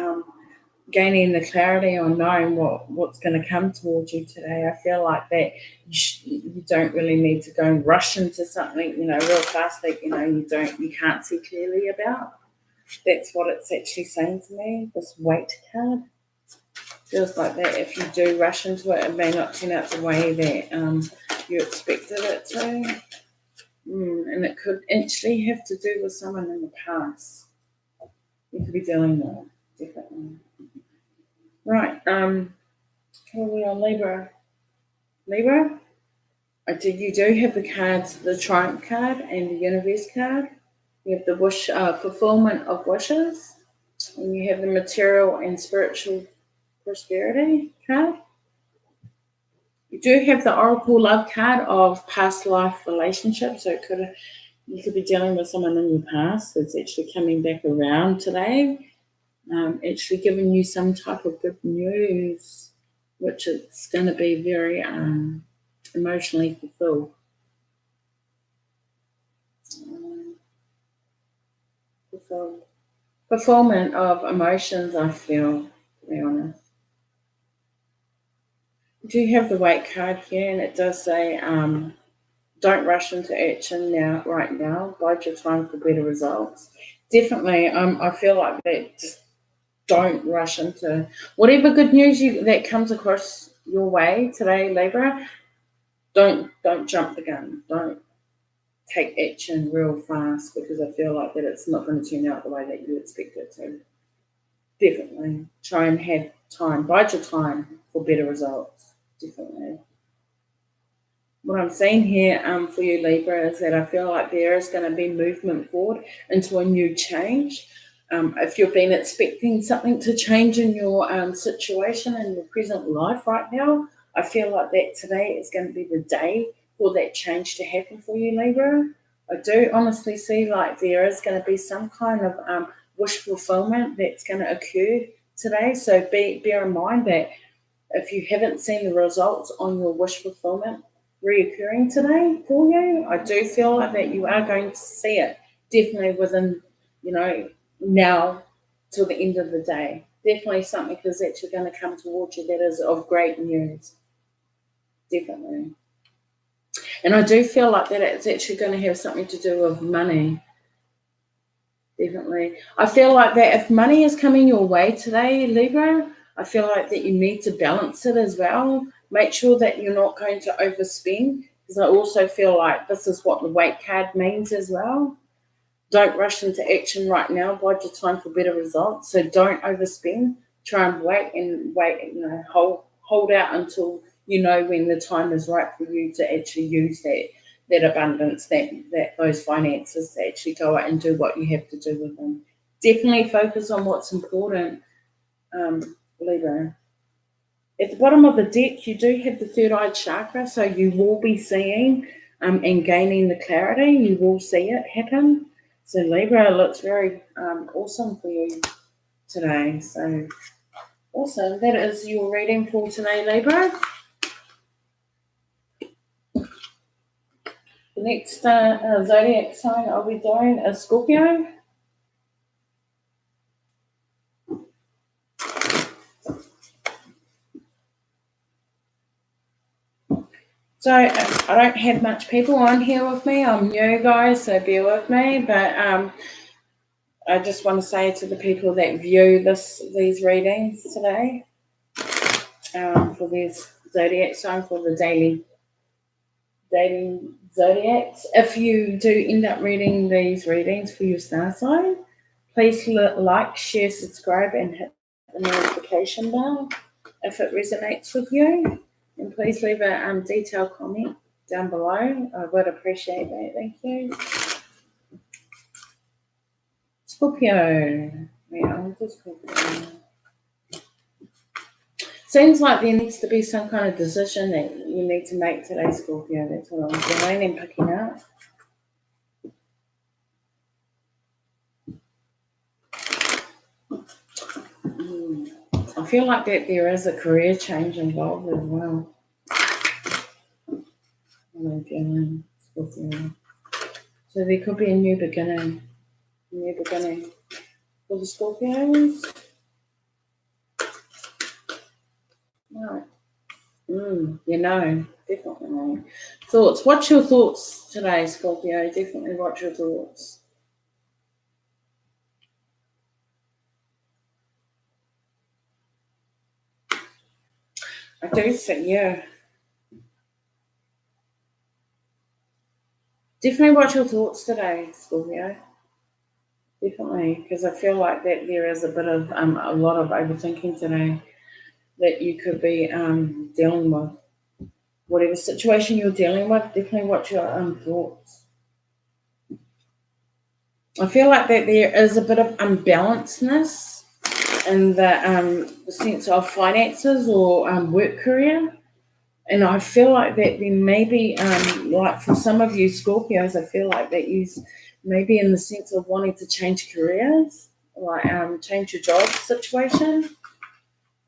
gaining the clarity on knowing what's going to come towards you today, I feel like that you don't really need to go and rush into something, real fast that you can't see clearly about. That's what it's actually saying to me. This weight card feels like that if you do rush into it, it may not turn out the way that you expected it to. And it could actually have to do with someone in the past you could be dealing with, definitely. Right, who are we on? Libra. Libra? You do have the cards, the Triumph card and the Universe card. You have the wish fulfillment of wishes, and you have the material and spiritual prosperity card. You do have the Oracle Love card of past life relationships, so you could be dealing with someone in your past that's actually coming back around today, actually giving you some type of good news, which it's going to be very emotionally fulfilled. Fulfillment of emotions, I feel, to be honest. Do you have the weight card here? And it does say, don't rush into action now, right now. Bide your time for better results. Definitely, I feel like that. Just don't rush into whatever good news that comes across your way today, Libra. Don't jump the gun. Don't take action real fast because I feel like that it's not going to turn out the way that you expect it to. Definitely try and have time. Bide your time for better results. Definitely. What I'm seeing here for you, Libra, is that I feel like there is going to be movement forward into a new change. If you've been expecting something to change in your situation in your present life right now, I feel like that today is going to be the day for that change to happen for you, Libra. I do honestly see like there is going to be some kind of wish fulfillment that's going to occur today. So bear in mind that if you haven't seen the results on your wish fulfillment reoccurring today for you, I do feel like that you are going to see it definitely within, now till the end of the day. Definitely something that's actually going to come towards you that is of great news. Definitely. And I do feel like that it's actually going to have something to do with money. Definitely. I feel like that if money is coming your way today, Libra, I feel like that you need to balance it as well. Make sure that you're not going to overspend because I also feel like this is what the weight card means as well. Don't rush into action right now. Bide your time for better results. So don't overspend. Try and wait, hold out until you know when the time is right for you to actually use that abundance, that those finances to actually go out and do what you have to do with them. Definitely focus on what's important, Libra. At the bottom of the deck, you do have the third eye chakra, so you will be seeing and gaining the clarity. You will see it happen. So Libra looks very awesome for you today. So awesome. That is your reading for today, Libra. The next zodiac sign I'll be doing is Scorpio. So I don't have much people on here with me. I'm new, guys, so bear with me. But I just want to say to the people that view these readings today, for these zodiac sign for the daily zodiacs. If you do end up reading these readings for your star sign, please like, share, subscribe, and hit the notification bell if it resonates with you. And please leave a detailed comment down below. I would appreciate that. Thank you. Scorpio. Yeah, Scorpio. Seems like there needs to be some kind of decision that you need to make today, Scorpio. That's what I'm doing and picking up. I feel like that there is a career change involved as well. I'm feeling Scorpio. So there could be a new beginning. For the Scorpios. Right. Definitely. Thoughts. What's your thoughts today, Scorpio? Definitely what's your thoughts? I do think, yeah. Definitely what's your thoughts today, Scorpio? Definitely, because I feel like that there is a bit of a lot of overthinking today that you could be dealing with. Whatever situation you're dealing with, definitely what's your thoughts? I feel like that there is a bit of unbalancedness in the sense of finances or work career. And I feel like that there may be, like for some of you Scorpios, I feel like that you maybe in the sense of wanting to change careers, like change your job situation.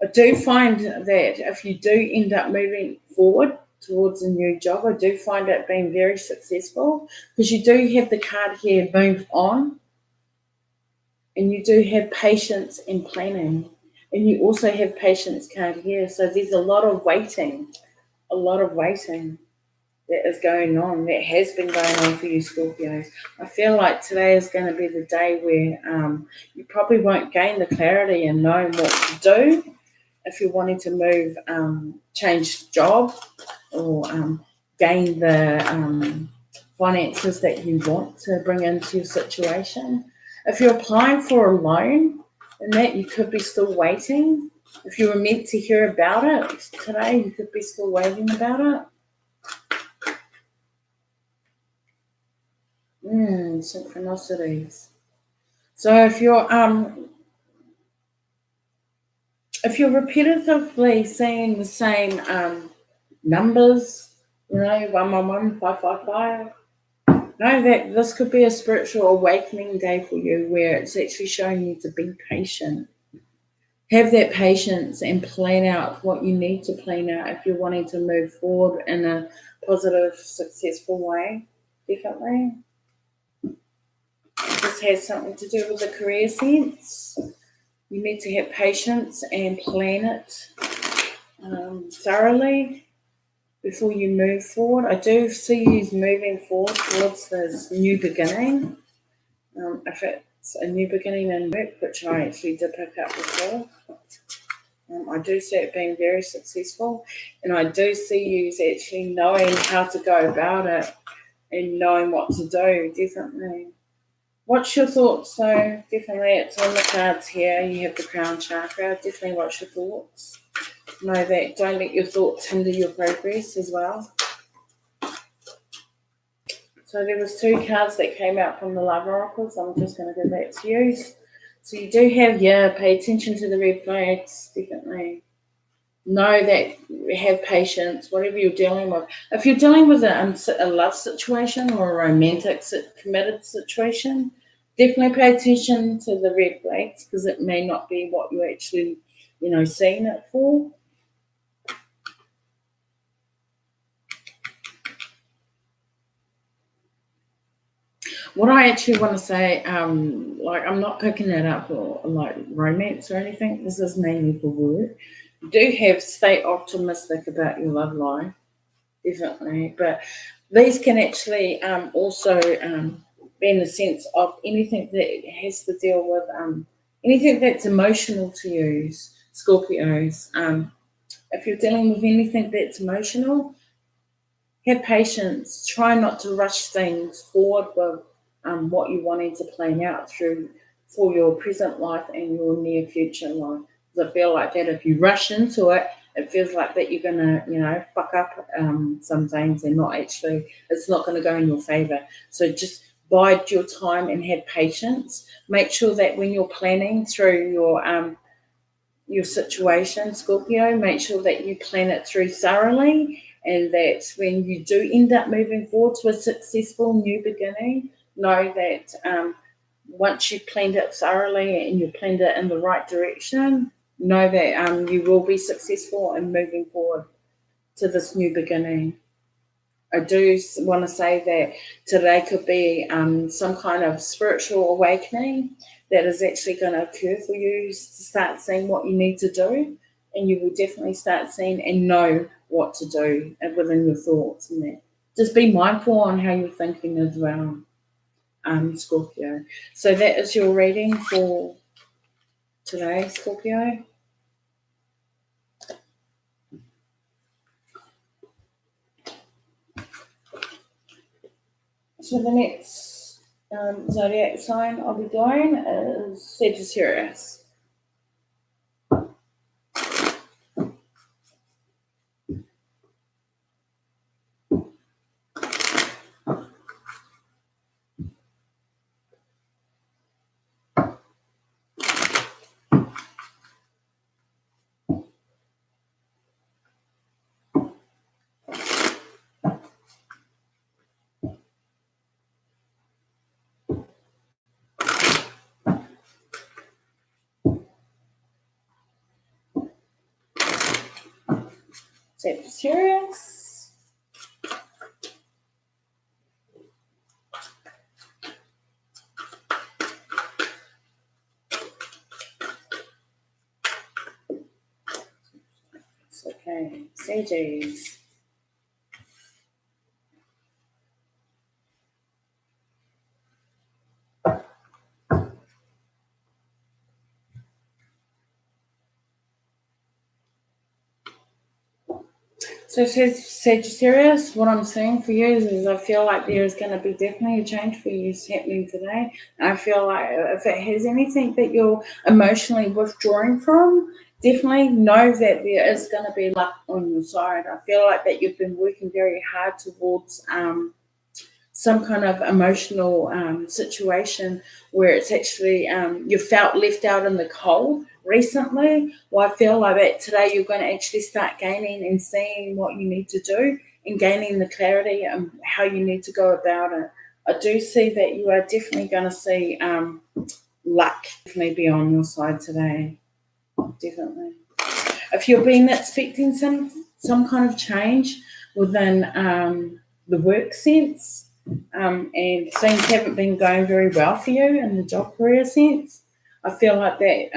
I do find that if you do end up moving forward towards a new job, I do find it being very successful because you do have the card here, move on, and you do have patience and planning. And you also have patience card here. So there's a lot of waiting, that is going on, that has been going on for you, Scorpios. I feel like today is going to be the day where you probably won't gain the clarity and knowing what to do if you're wanting to move, change job, or gain the finances that you want to bring into your situation. If you're applying for a loan, and that you could be still waiting. If you were meant to hear about it today, you could be still waiting about it. Synchronicities. So if you're repetitively seeing the same numbers, 111, 555, know that this could be a spiritual awakening day for you, where it's actually showing you to be patient. Have that patience and plan out what you need to plan out if you're wanting to move forward in a positive, successful way. Definitely. This has something to do with the career sense. You need to have patience and plan it thoroughly before you move forward. I do see you moving forward towards this new beginning. If it's a new beginning in work, which I actually did pick up before, I do see it being very successful, and I do see you actually knowing how to go about it and knowing what to do, definitely. What's your thoughts though? Definitely, it's on the cards here. You have the crown chakra. Definitely, what's your thoughts? Know that don't let your thoughts hinder your progress as well. So there was 2 cards that came out from the Love Oracle, so I'm just going to give that to you. So you do have, pay attention to the red flags, definitely. Know that, have patience, whatever you're dealing with. If you're dealing with a love situation or a romantic, committed situation, definitely pay attention to the red flags, because it may not be what you're actually, seeing it for. What I actually want to say, I'm not picking that up for like romance or anything. This is mainly for work. You do have stay optimistic about your love life, definitely, but these can actually also be in the sense of anything that has to deal with anything that's emotional to you, Scorpios. If you're dealing with anything that's emotional, have patience. Try not to rush things forward with what you wanting to plan out through for your present life and your near future life. Because I feel like that if you rush into it, it feels like that you're gonna, fuck up some things and not actually. It's not going to go in your favor. So just bide your time and have patience. Make sure that when you're planning through your situation, Scorpio, make sure that you plan it through thoroughly, and that when you do end up moving forward to a successful new beginning, know that once you've planned it thoroughly and you've planned it in the right direction, know that you will be successful in moving forward to this new beginning. I do want to say that today could be some kind of spiritual awakening that is actually going to occur for you to start seeing what you need to do, and you will definitely start seeing and know what to do within your thoughts and that. Just be mindful on how you're thinking as well, Scorpio. So that is your reading for today, Scorpio. So the next zodiac sign I'll be doing is Sagittarius. Sagittarius. Okay, CGs. So Sagittarius, what I'm saying for you is I feel like there is going to be definitely a change for you happening today. I feel like if it has anything that you're emotionally withdrawing from, definitely know that there is going to be luck on your side. I feel like that you've been working very hard towards some kind of emotional situation where it's actually you felt left out in the cold recently. Well, I feel like that today you're going to actually start gaining and seeing what you need to do and gaining the clarity and how you need to go about it. I do see that you are definitely going to see luck definitely be on your side today. Definitely. If you've been expecting some kind of change within the work sense, and things haven't been going very well for you in the job career sense, I feel like that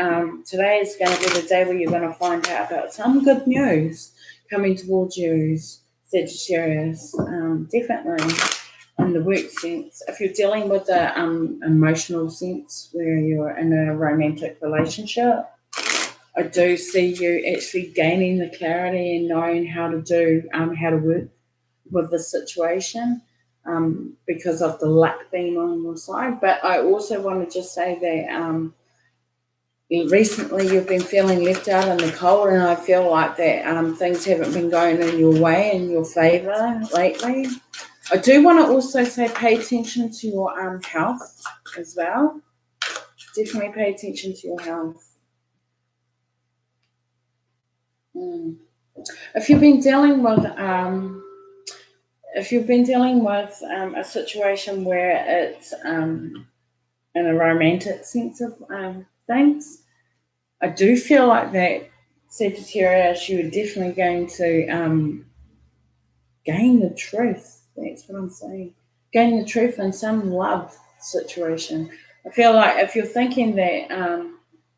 today is going to be the day where you're going to find out about some good news coming towards you, Sagittarius. Definitely in the work sense. If you're dealing with the emotional sense where you're in a romantic relationship, I do see you actually gaining the clarity and knowing how to work with the situation because of the luck being on your side. But I also want to just say that recently you've been feeling left out in the cold, and I feel like that things haven't been going in your way, in your favour lately. I do want to also say pay attention to your health as well. Definitely pay attention to your health. Mm. If you've been dealing with a situation where it's in a romantic sense of things, I do feel like that Sagittarius, you are definitely going to gain the truth. That's what I'm saying. Gain the truth in some love situation. I feel like if you're thinking that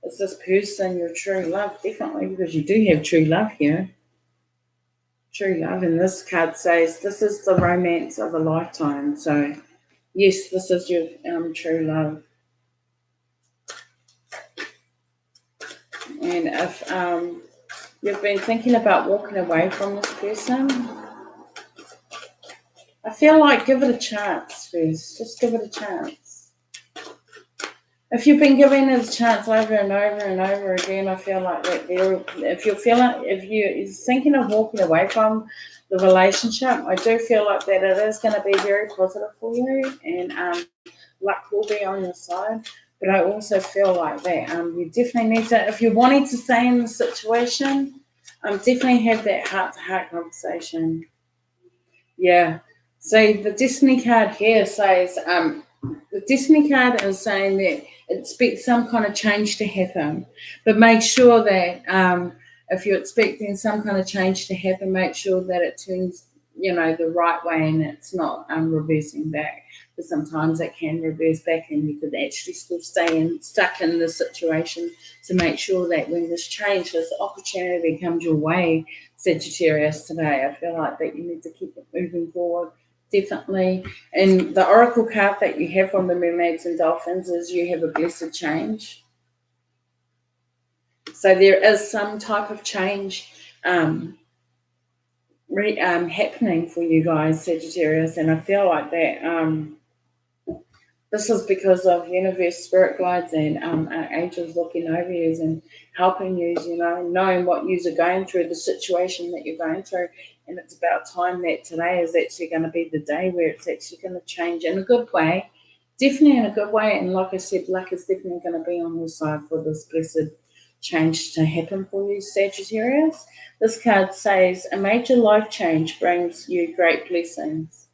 is this person your true love, definitely, because you do have true love here. True love, and this card says this is the romance of a lifetime. So, yes, this is your true love. And if you've been thinking about walking away from this person, I feel like give it a chance first. Just give it a chance. If you've been giving it a chance over and over and over again, I feel like that if you're thinking of walking away from the relationship, I do feel like that it is going to be very positive for you, and luck will be on your side. But I also feel like that you definitely need to, if you're wanting to stay in the situation, definitely have that heart-to-heart conversation. Yeah. So the Destiny card here says, the Destiny card is saying that it expects some kind of change to happen, but make sure that if you're expecting some kind of change to happen, make sure that it turns, the right way and it's not reversing back. Because sometimes it can reverse back, and you could actually still stuck in the situation. To make sure that when this opportunity comes your way, Sagittarius today, I feel like that you need to keep it moving forward. Definitely. And the oracle card that you have from the mermaids and dolphins is you have a blessed change. So there is some type of change happening for you guys, Sagittarius, and I feel like that this is because of universe spirit guides and our angels looking over you and helping you, knowing what you are going through, the situation that you're going through. And it's about time that today is actually going to be the day where it's actually going to change in a good way. Definitely in a good way. And like I said, luck is definitely going to be on your side for this blessed change to happen for you, Sagittarius. This card says, a major life change brings you great blessings.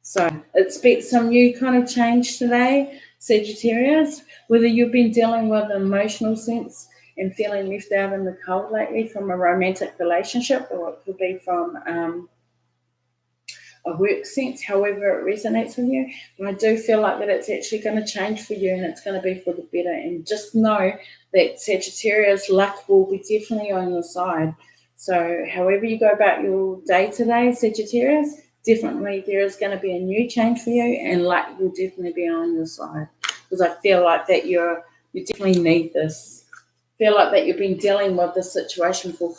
So expect some new kind of change today, Sagittarius. Whether you've been dealing with an emotional sense and feeling left out in the cold lately from a romantic relationship, or it could be from a work sense, however it resonates with you. And I do feel like that it's actually going to change for you, and it's going to be for the better. And just know that Sagittarius, luck will be definitely on your side. So however you go about your day today, Sagittarius, definitely there is going to be a new change for you, and luck will definitely be on your side, because I feel like that you definitely need this. Feel like that you've been dealing with this situation for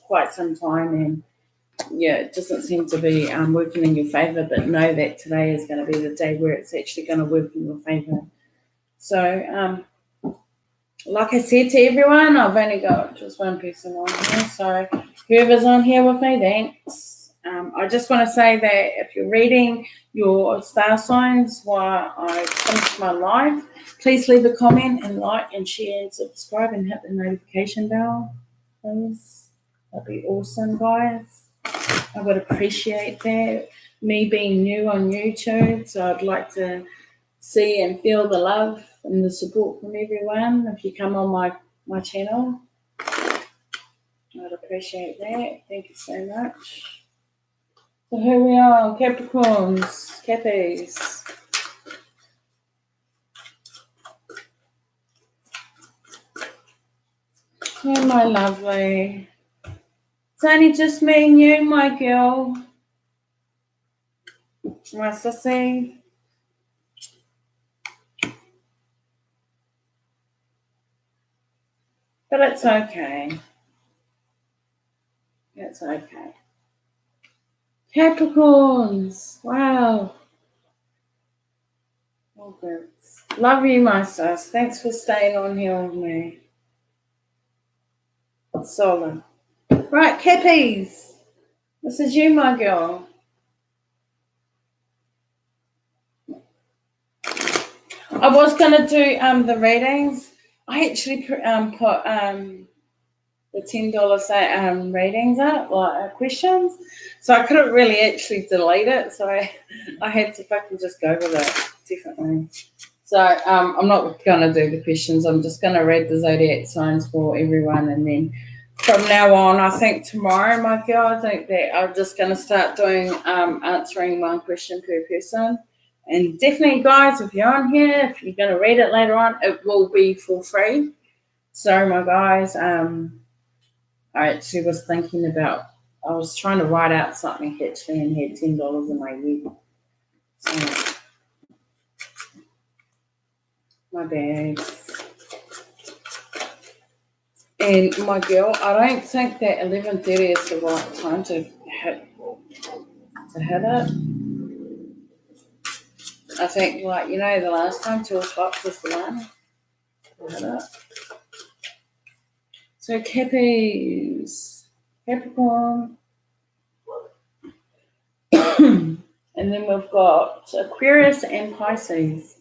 quite some time, and yeah, it doesn't seem to be working in your favor. But know that today is going to be the day where it's actually going to work in your favor. So like I said to everyone, I've only got just one person on here. So whoever's on here with me, thanks. I just want to say that if you're reading your star signs while I finish my live, please leave a comment and like and share and subscribe and hit the notification bell, please. That'd be awesome, guys. I would appreciate that. Me being new on YouTube, so I'd like to see and feel the love and the support from everyone. If you come on my channel, I'd appreciate that. Thank you so much. So here we are, Capricorns, Cappies. Oh, my lovely. It's only just me and you, my girl. My sissy. But it's okay. It's okay. Capricorns. Wow. Oh, good. Love you, my sis. Thanks for staying on here with me. Solid. Right, Cappies. This is you, my girl. I was going to do the readings. I actually put the $10 ratings up, like questions. So I couldn't really actually delete it. So I had to fucking just go with it, definitely. So I'm not going to do the questions. I'm just going to read the zodiac signs for everyone. And then from now on, I think tomorrow, my girl, I think that I'm just going to start doing answering one question per person. And definitely, guys, if you're on here, if you're going to read it later on, it will be for free. So, my guys, I actually was thinking about, I was trying to write out something actually and had $10 in my head. So, my bags. And my girl, I don't think that 11:30 is the right time to hit it. I think, like, the last time 2 o'clock was the one to hit it. So Cappies, Capricorn, and then we've got Aquarius and Pisces.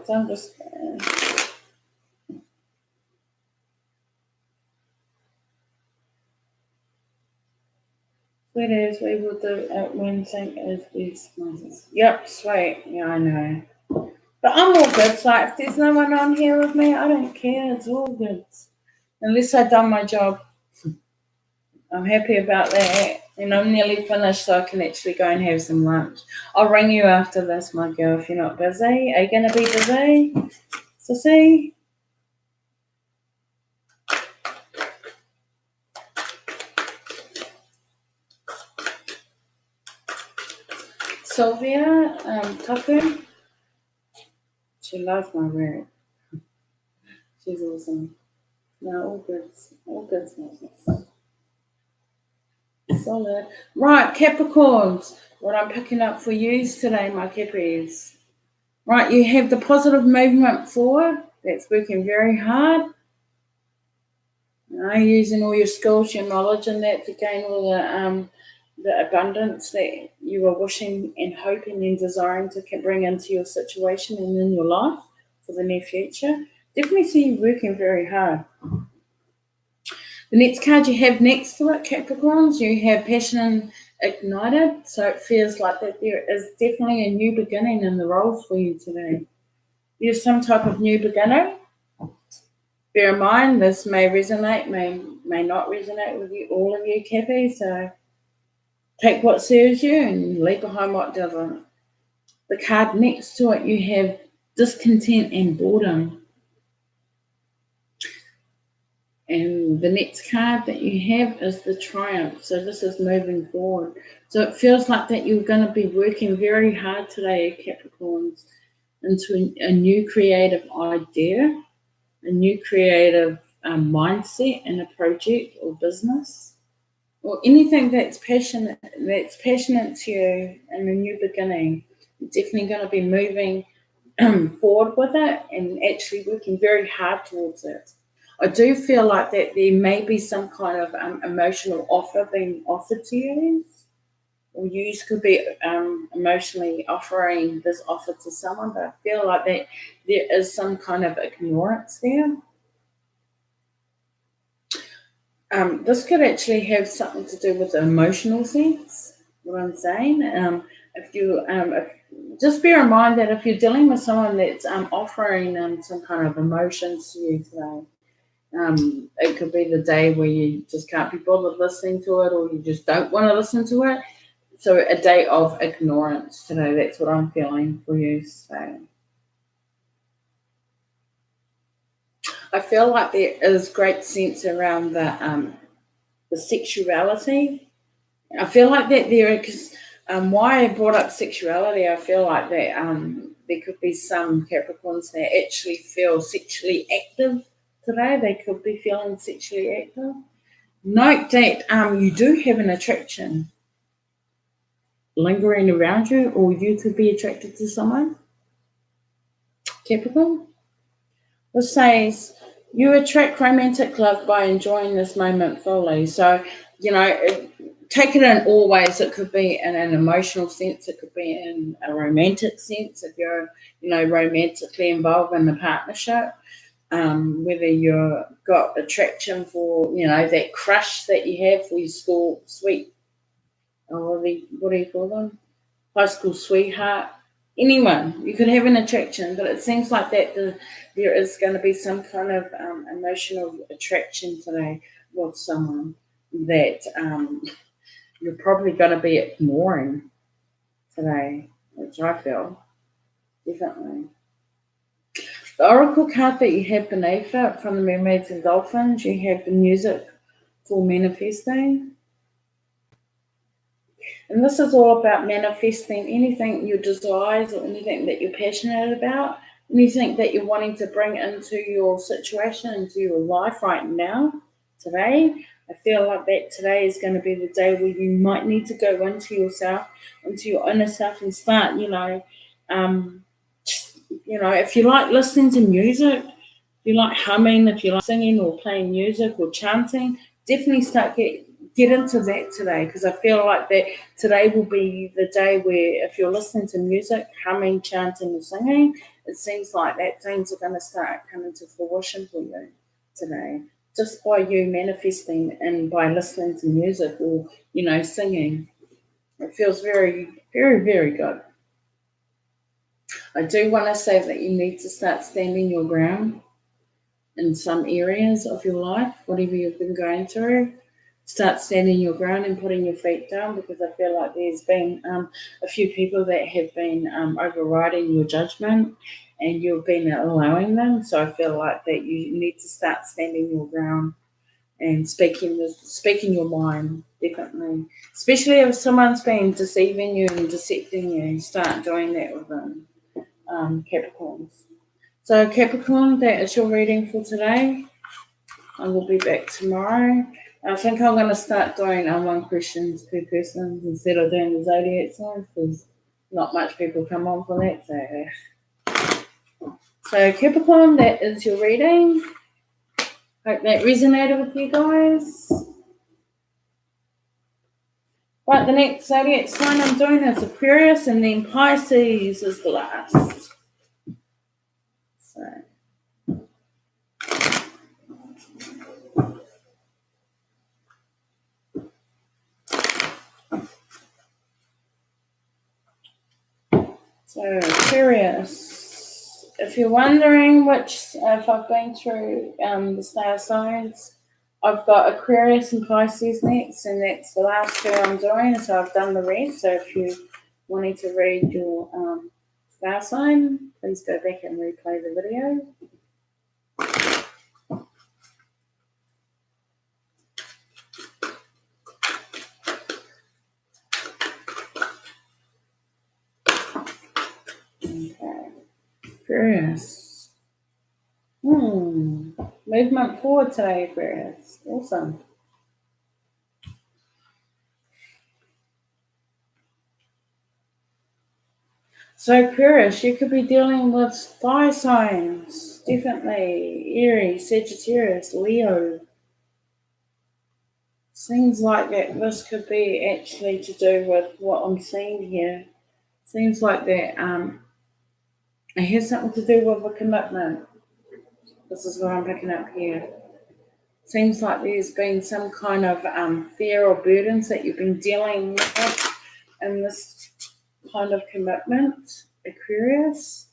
So I'm just sweet as we will do at Wednesday as these months. Yep, sweet. Yeah, I know. But I'm all good. So if there's no one on here with me, I don't care. It's all good. Unless I've done my job. I'm happy about that. And I'm nearly finished, so I can actually go and have some lunch. I'll ring you after this, my girl, if you're not busy. Are you going to be busy? Sissy? Sylvia, Taku? She loves my work. She's awesome. No, all good. All good. Solid. Right, Capricorns. What I'm picking up for you today, my Cappies. Right, you have the positive movement forward. That's working very hard. Using all your skills, your knowledge, and that to gain all the abundance that you are wishing and hoping and desiring to bring into your situation and in your life for the near future. Definitely see you working very hard. The next card you have next to it, Capricorns, you have Passion Ignited. So it feels like that there is definitely a new beginning in the roles for you today. There's some type of new beginning. Bear in mind, this may resonate, may not resonate with you, all of you, Cappy. So take what serves you and leave behind what doesn't. the card next to it, you have discontent and boredom. And the next card that you have is the Triumph. So this is moving forward. So it feels like that you're going to be working very hard today, Capricorns, into a new creative idea, a new creative mindset in a project or business, or anything that's passionate to you in a new beginning. You're definitely going to be moving forward with it and actually working very hard towards it. I do feel like that there may be some kind of emotional offer being offered to you, or you could be emotionally offering this offer to someone, but I feel like that there is some kind of ignorance there. This could actually have something to do with the emotional sense, what I'm saying. Just bear in mind that if you're dealing with someone that's offering some kind of emotions to you today, it could be the day where you just can't be bothered listening to it, or you just don't want to listen to it. So a day of ignorance today, that's what I'm feeling for you. So I feel like there is great sense around the sexuality. I feel like that there, because why I brought up sexuality, I feel like that there could be some Capricorns that actually feel sexually active today. They could be feeling sexually active. Note that you do have an attraction lingering around you, or you could be attracted to someone, Capricorn. This says you attract romantic love by enjoying this moment fully. So, take it in all ways. It could be in an emotional sense. It could be in a romantic sense if you're, romantically involved in a partnership. Whether you've got attraction for, that crush that you have for your school sweet, or what do you call them? High school sweetheart. Anyone, you could have an attraction, but it seems like that there is going to be some kind of emotional attraction today with someone that you're probably going to be ignoring today, which I feel, definitely. The oracle card that you have beneath it from the Mermaids and Dolphins, you have the music for manifesting. And this is all about manifesting anything your desires or anything that you're passionate about, anything that you're wanting to bring into your situation, into your life right now, today. I feel like that today is going to be the day where you might need to go into yourself, into your inner self, and start, if you like listening to music, if you like humming, if you like singing or playing music or chanting, definitely get into that today, because I feel like that today will be the day where if you're listening to music, humming, chanting, or singing, it seems like that things are going to start coming to fruition for you today, just by you manifesting and by listening to music or, singing. It feels very, very, very good. I do want to say that you need to start standing your ground in some areas of your life, whatever you've been going through. Start standing your ground and putting your feet down, because I feel like there's been a few people that have been overriding your judgment, and you've been allowing them. So I feel like that you need to start standing your ground and speaking your mind, definitely. Especially if someone's been deceiving you and decepting you, start doing that with them, Capricorns. So Capricorn, that is your reading for today. I will be back tomorrow. I think I'm going to start doing one questions per person instead of doing the zodiac signs, because not much people come on for that. So Capricorn, that is your reading. Hope that resonated with you guys. Right, the next zodiac sign I'm doing is Aquarius, and then Pisces is the last. So Aquarius, if you're wondering if I've been through the star signs, I've got Aquarius and Pisces next, and that's the last two I'm doing, so I've done the rest. So if you wanted to read your star sign, please go back and replay the video. Okay. Aquarius. Movement forward today, Aquarius. Awesome. So, Aquarius, you could be dealing with fire signs. Definitely. Aries, Sagittarius, Leo. Seems like that this could be actually to do with what I'm seeing here. Seems like that it has something to do with a commitment. This is what I'm picking up here. Seems like there's been some kind of fear or burdens that you've been dealing with in this kind of commitment, Aquarius.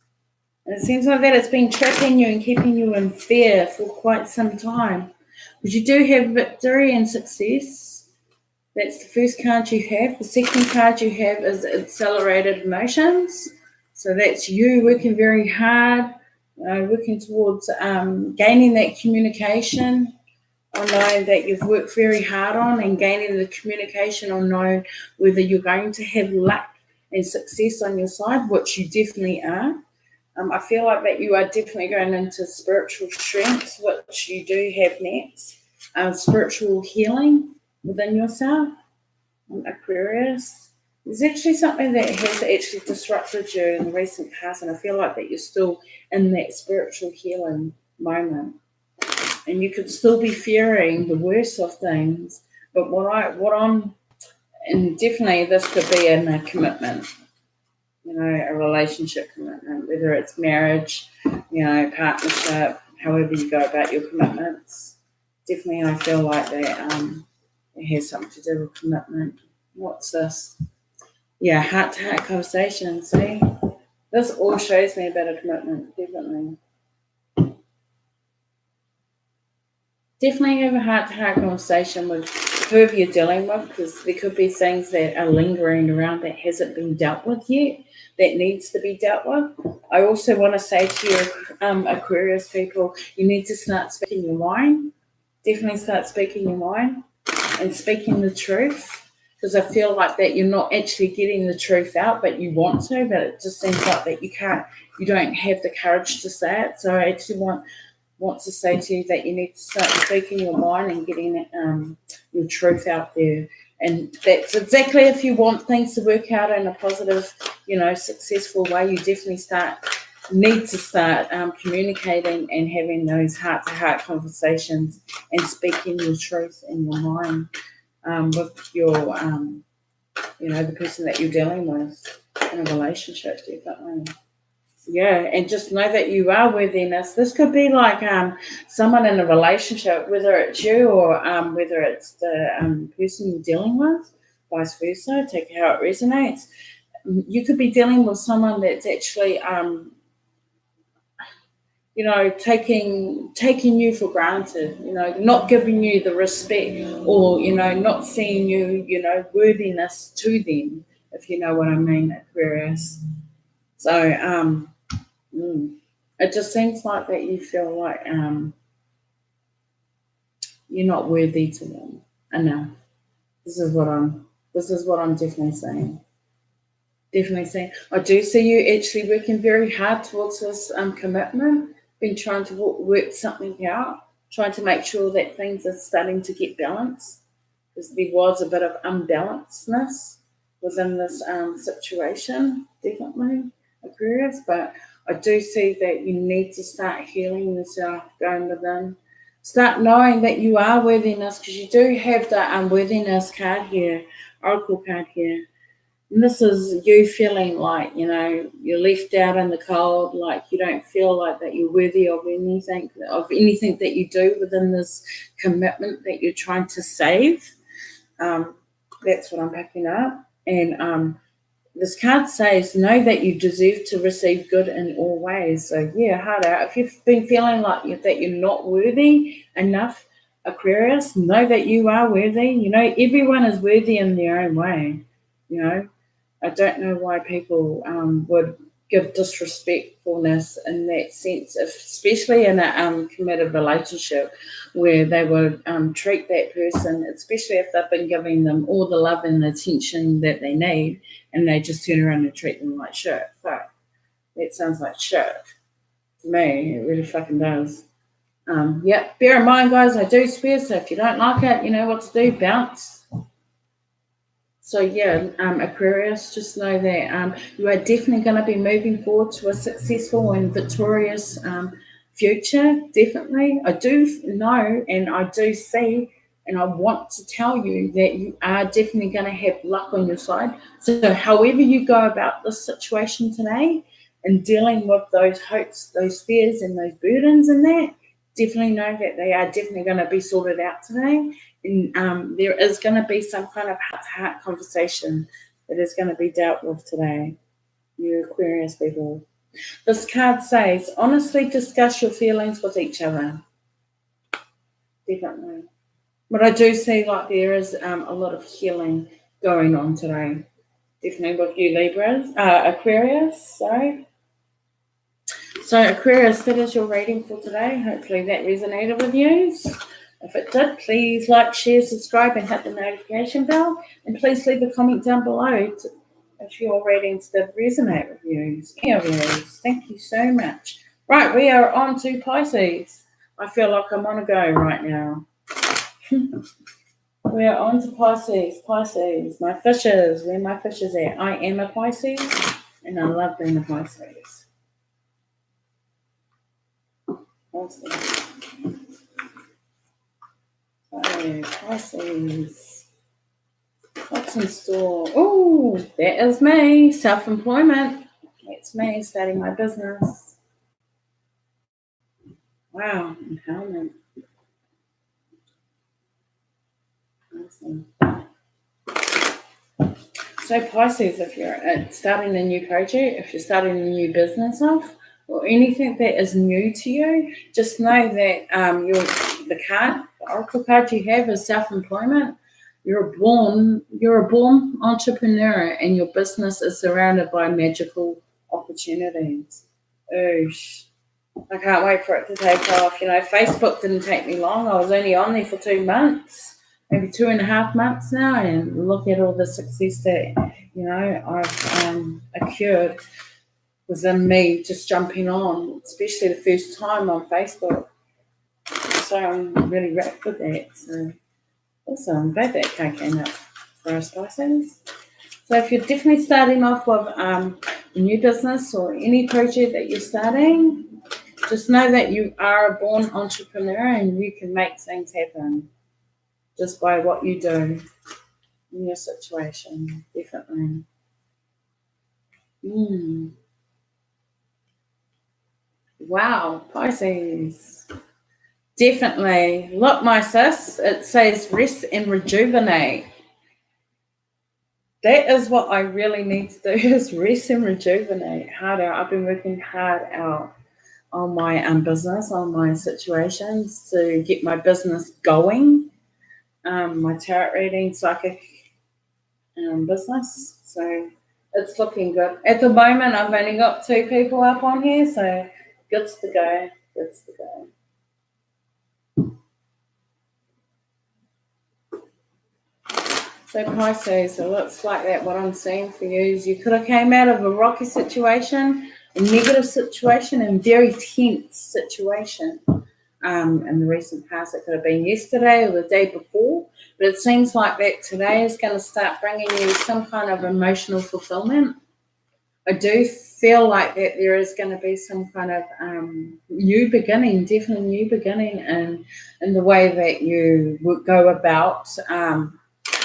And it seems like that it's been trapping you and keeping you in fear for quite some time. But you do have victory and success. That's the first card you have. The second card you have is accelerated emotions. So that's you working very hard, working towards gaining that communication, or knowing that you've worked very hard on, and gaining the communication on knowing whether you're going to have luck and success on your side, which you definitely are. I feel like that you are definitely going into spiritual strength, which you do have next. Spiritual healing within yourself, Aquarius. There's actually something that has actually disrupted you in the recent past, and I feel like that you're still in that spiritual healing moment. And you could still be fearing the worst of things, but and definitely this could be in a commitment, a relationship commitment, whether it's marriage, partnership, however you go about your commitments. Definitely, I feel like that it has something to do with commitment. What's this? Yeah, heart-to-heart conversation. See, this all shows me about a commitment, definitely. Definitely have a heart-to-heart conversation with whoever you're dealing with, because there could be things that are lingering around that hasn't been dealt with yet, that needs to be dealt with. I also want to say to you, Aquarius people, you need to start speaking your mind. Definitely start speaking your mind and speaking the truth, because I feel like that you're not actually getting the truth out, but you want to, but it just seems like that you don't have the courage to say it. So I actually want to say to you that you need to start speaking your mind and getting your truth out there. And that's exactly, if you want things to work out in a positive, successful way, you definitely need to start communicating and having those heart-to-heart conversations and speaking your truth in your mind with your, the person that you're dealing with in a relationship, definitely. Yeah, and just know that you are worthiness. This could be like someone in a relationship, whether it's you or whether it's the person you're dealing with, vice versa. Take how it resonates. You could be dealing with someone that's actually, taking you for granted. Not giving you the respect, or not seeing you, worthiness to them. If you know what I mean, Aquarius. So it just seems like that you feel like you're not worthy to them enough. This is what I'm definitely saying. Definitely saying. I do see you actually working very hard towards this commitment, been trying to work something out, trying to make sure that things are starting to get balanced, because there was a bit of unbalancedness within this situation, definitely, Aquarius. But I do see that you need to start healing yourself, going within. Start knowing that you are worthiness, because you do have the unworthiness card here, Oracle card here. And this is you feeling like, you're left out in the cold, like you don't feel like that you're worthy of anything that you do within this commitment that you're trying to save. That's what I'm picking up. And this card says, know that you deserve to receive good in all ways. So yeah, hard out. If you've been feeling like that you're not worthy enough, Aquarius, know that you are worthy. Everyone is worthy in their own way. I don't know why people would give disrespectfulness in that sense, especially in a committed relationship where they would treat that person, especially if they've been giving them all the love and attention that they need, and they just turn around and treat them like shit. Fuck, that sounds like shit to me. It really fucking does. Yeah, bear in mind, guys, I do swear, so if you don't like it, you know what to do, bounce. So yeah, Aquarius, just know that you are definitely going to be moving forward to a successful and victorious future. Definitely, I do know, and I do see, and I want to tell you that you are definitely going to have luck on your side. So, however you go about this situation today, and dealing with those hopes, those fears, and those burdens, and that, definitely know that they are definitely going to be sorted out today. And there is going to be some kind of heart-to-heart conversation that is going to be dealt with today, you Aquarius people. This card says, honestly discuss your feelings with each other. Definitely. But I do see like there is a lot of healing going on today. Definitely with you Libras, Aquarius, sorry. So Aquarius, that is your reading for today. Hopefully that resonated with you. If it did, please like, share, subscribe, and hit the notification bell. And please leave a comment down below if your readings did resonate with you. Any of you. Thank you so much. Right, we are on to Pisces. I feel like I'm on a go right now. We are on to Pisces. Pisces, my fishes. Where my fishes at? I am a Pisces, and I love being a Pisces. Pisces. Pisces. What's in store? Oh, that is me. Self-employment. That's me starting my business. Wow, empowerment. Awesome. So Pisces, if you're starting a new project, if you're starting a new business off, or anything that is new to you, just know that the oracle card you have is self-employment. You're a born entrepreneur, and your business is surrounded by magical opportunities. Oosh. I can't wait for it to take off. You know, Facebook didn't take me long. I was only on there for 2 months, maybe 2.5 months now, and look at all the success that, you know, I've accrued within me just jumping on, especially the first time on Facebook. So I'm really wrapped with that. So also, I'm glad that card came up for us Pisces. So if you're definitely starting off with a new business or any project that you're starting, just know that you are a born entrepreneur and you can make things happen just by what you do in your situation. Definitely. Wow, Pisces. Definitely. Look, my sis, it says rest and rejuvenate. That is what I really need to do, is rest and rejuvenate harder. I've been working hard out on my business, on my situations to get my business going. My tarot reading, psychic business. So it's looking good. At the moment, I've only got 2 people up on here, so goods to go. Goods to go. So Pisces, so looks like that what I'm seeing for you is you could have came out of a rocky situation, a negative situation, and very tense situation. In the recent past, it could have been yesterday or the day before, but it seems like that today is going to start bringing you some kind of emotional fulfillment. I do feel like that there is going to be some kind of new beginning, definitely new beginning in the way that you would go about,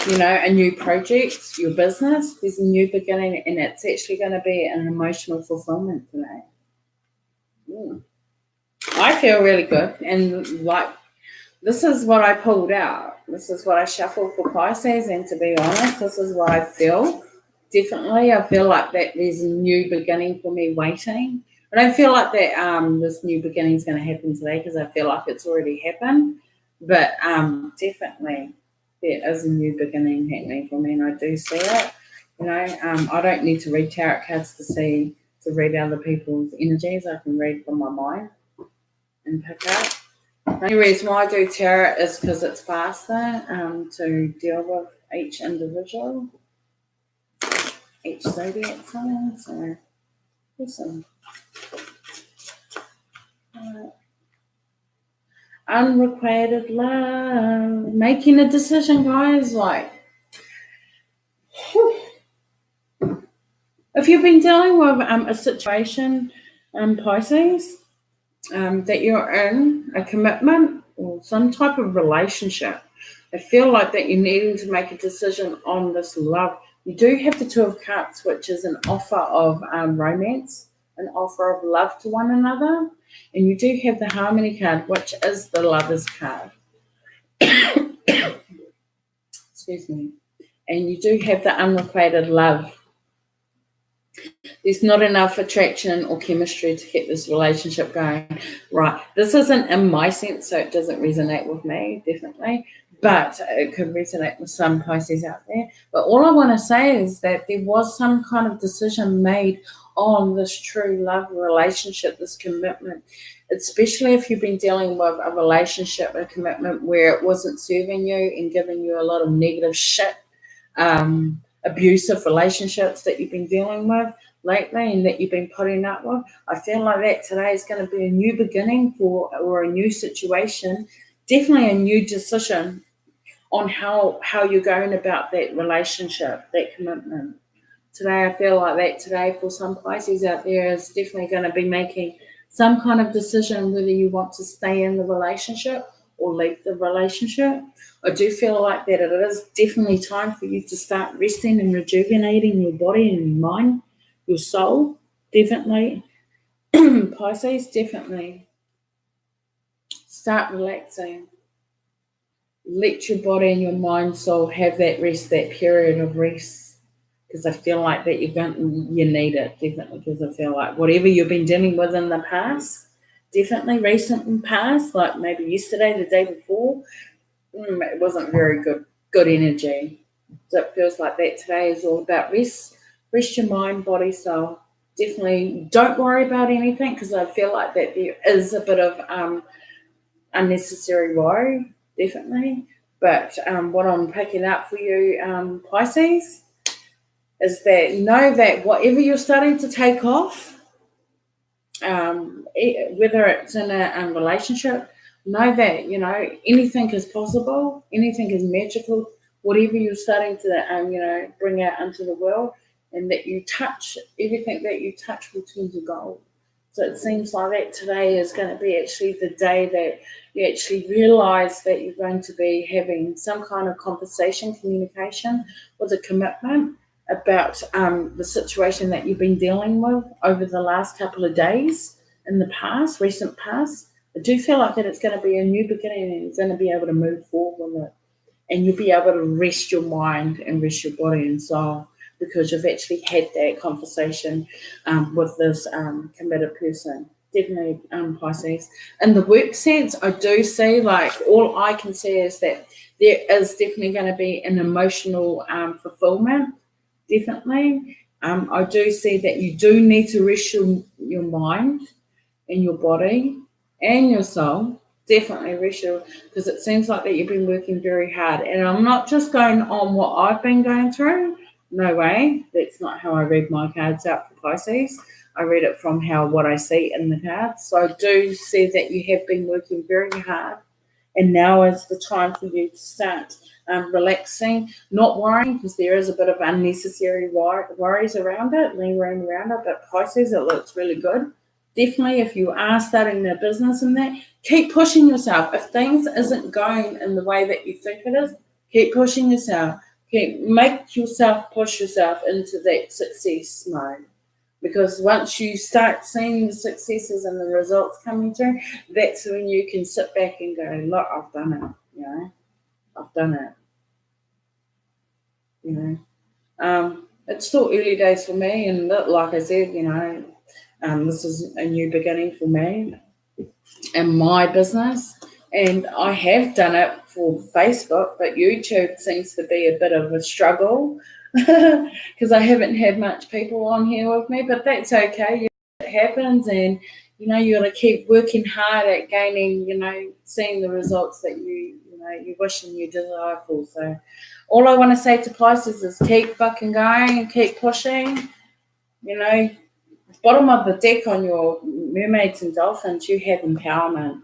you know, a new project, your business. There's a new beginning, and it's actually going to be an emotional fulfillment today. I feel really good, and like this is what I pulled out. This is what I shuffled for Pisces, and to be honest, this is what I feel. Definitely, I feel like that there's a new beginning for me waiting. I don't feel like that this new beginning is going to happen today because I feel like it's already happened. But definitely, there is a new beginning happening for me, and I do see it. You know, I don't need to read tarot cards to to read other people's energies. I can read from my mind and pick up. The only reason why I do tarot is because it's faster to deal with each individual, each zodiac sign. So, listen. Unrequited love. Making a decision, guys. Like, whew. If you've been dealing with a situation, Pisces, that you're in a commitment or some type of relationship, I feel like that you're needing to make a decision on this love. You do have the Two of Cups, which is an offer of romance, an offer of love to one another. And you do have the Harmony card, which is the Lover's card. Excuse me. And you do have the unrequited love. There's not enough attraction or chemistry to keep this relationship going. Right. This isn't in my sense, so it doesn't resonate with me, definitely. But it could resonate with some Pisces out there. But all I want to say is that there was some kind of decision made on this true love relationship, this commitment, especially if you've been dealing with a relationship, a commitment where it wasn't serving you and giving you a lot of negative shit, abusive relationships that you've been dealing with lately and that you've been putting up with. I feel like that today is going to be a new beginning or a new situation, definitely a new decision on how you're going about that relationship, that commitment. Today, I feel like that today for some Pisces out there is definitely going to be making some kind of decision whether you want to stay in the relationship or leave the relationship. I do feel like that it is definitely time for you to start resting and rejuvenating your body and your mind, your soul, definitely. Pisces, definitely. Start relaxing. Let your body and your mind, soul have that rest, that period of rest. Because I feel like that you need it, definitely. Because I feel like whatever you've been dealing with in the past, definitely recent and past, like maybe yesterday, the day before, it wasn't very good energy. So it feels like that today is all about rest your mind, body, soul. Definitely don't worry about anything because I feel like that there is a bit of unnecessary worry, definitely. But what I'm picking up for you, Pisces, is that know that whatever you're starting to take off, whether it's in a relationship, know that, anything is possible, anything is magical, whatever you're starting to, bring out into the world, and that you touch, everything that you touch will turn to gold. So it seems like that today is going to be actually the day that you actually realize that you're going to be having some kind of conversation, communication with a commitment about the situation that you've been dealing with over the last couple of days in the past, recent past. I do feel like that it's going to be a new beginning and you're going to be able to move forward with it. And you'll be able to rest your mind and rest your body and soul because you've actually had that conversation with this committed person. Definitely Pisces. In the work sense, I do see, like, all I can see is that there is definitely going to be an emotional fulfillment. Definitely. I do see that you do need to rest your mind and your body and your soul. Definitely rest your, because it seems like that you've been working very hard. And I'm not just going on what I've been going through. No way. That's not how I read my cards out for Pisces. I read it from what I see in the cards. So I do see that you have been working very hard. And now is the time for you to start relaxing, not worrying, because there is a bit of unnecessary worries around it, lingering around it. But Pisces, it looks really good. Definitely, if you are starting a business in that, keep pushing yourself. If things isn't going in the way that you think it is, keep pushing yourself. Make yourself push yourself into that success mode. Because once you start seeing the successes and the results coming through, that's when you can sit back and go, look, I've done it, I've done it, It's still early days for me, and like I said, this is a new beginning for me and my business. And I have done it for Facebook, but YouTube seems to be a bit of a struggle because I haven't had much people on here with me, but that's okay. It happens, and you got to keep working hard at gaining, seeing the results that you wish and you desire for. So, all I want to say to Pisces is keep fucking going and keep pushing. Bottom of the deck on your mermaids and dolphins, you have empowerment.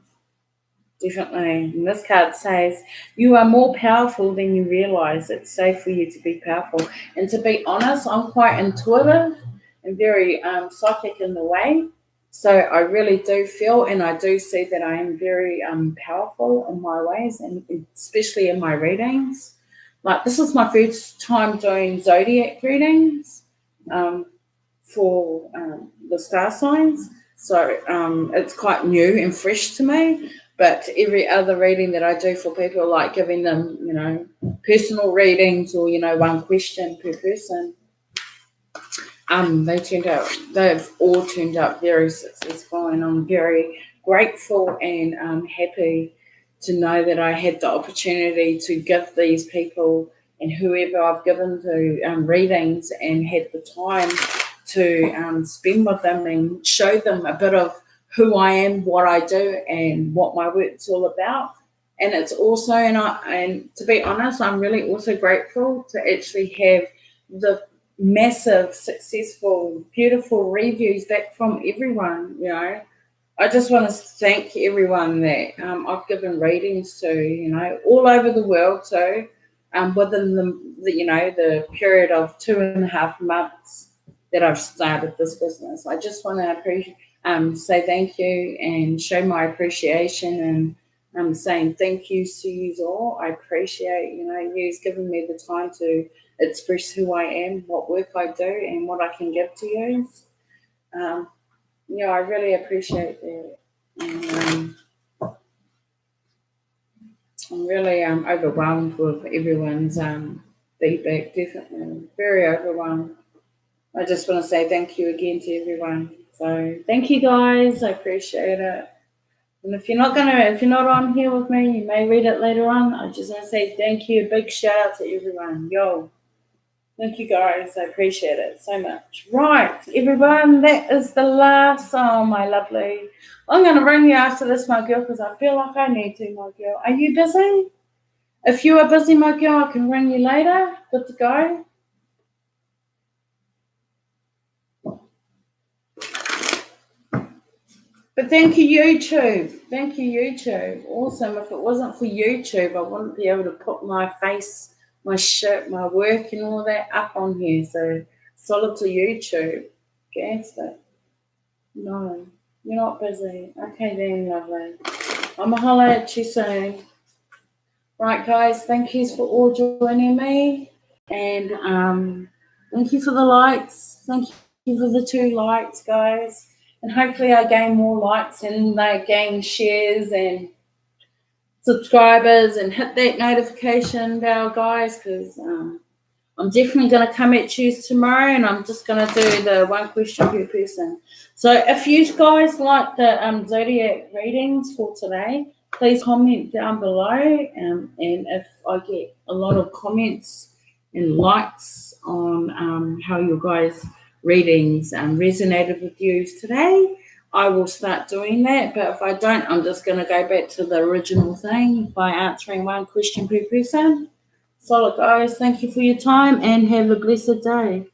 Definitely. And this card says, you are more powerful than you realize. It's safe for you to be powerful. And to be honest, I'm quite intuitive and very psychic in the way. So I really do feel and I do see that I am very powerful in my ways, and especially in my readings. Like, this is my first time doing zodiac readings for the star signs. So it's quite new and fresh to me. But every other reading that I do for people, like giving them, personal readings or, one question per person, they've all turned out very successful, and I'm very grateful and happy to know that I had the opportunity to give these people and whoever I've given to readings and had the time to spend with them and show them a bit of who I am, what I do, and what my work's all about. And it's also, and to be honest, I'm really also grateful to actually have the massive, successful, beautiful reviews back from everyone. I just want to thank everyone that I've given readings to, all over the world too, within the period of 2.5 months that I've started this business. I just want to say thank you and show my appreciation, and I'm saying thank you to you all. I appreciate, you giving me the time to express who I am, what work I do, and what I can give to you. I really appreciate that. And, I'm really overwhelmed with everyone's feedback, definitely. Very overwhelmed. I just want to say thank you again to everyone. So thank you guys. I appreciate it. And if you're not on here with me, you may read it later on. I just want to say thank you. A big shout out to everyone. Yo. Thank you guys. I appreciate it so much. Right, everyone, that is the last song, my lovely. I'm going to ring you after this, my girl, because I feel like I need to, my girl. Are you busy? If you are busy, my girl, I can ring you later. Good to go. But thank you, YouTube. Thank you, YouTube. Awesome. If it wasn't for YouTube, I wouldn't be able to put my face, my shirt, my work, and all that up on here. So solid to YouTube. Gangster. No, you're not busy. Okay then, lovely. I'm a holler at you soon. Right, guys. Thank you for all joining me, and thank you for the likes. Thank you for the 2 likes, guys. And hopefully I gain more likes and I gain shares and subscribers, and hit that notification bell, guys, because I'm definitely going to come at you tomorrow, and I'm just going to do the 1 question per person. So if you guys like the zodiac readings for today, please comment down below. And if I get a lot of comments and likes on how your guys' readings resonated with you today, I will start doing that. But if I don't, I'm just going to go back to the original thing by answering 1 question per person. Solid, guys. Thank you for your time and have a blessed day.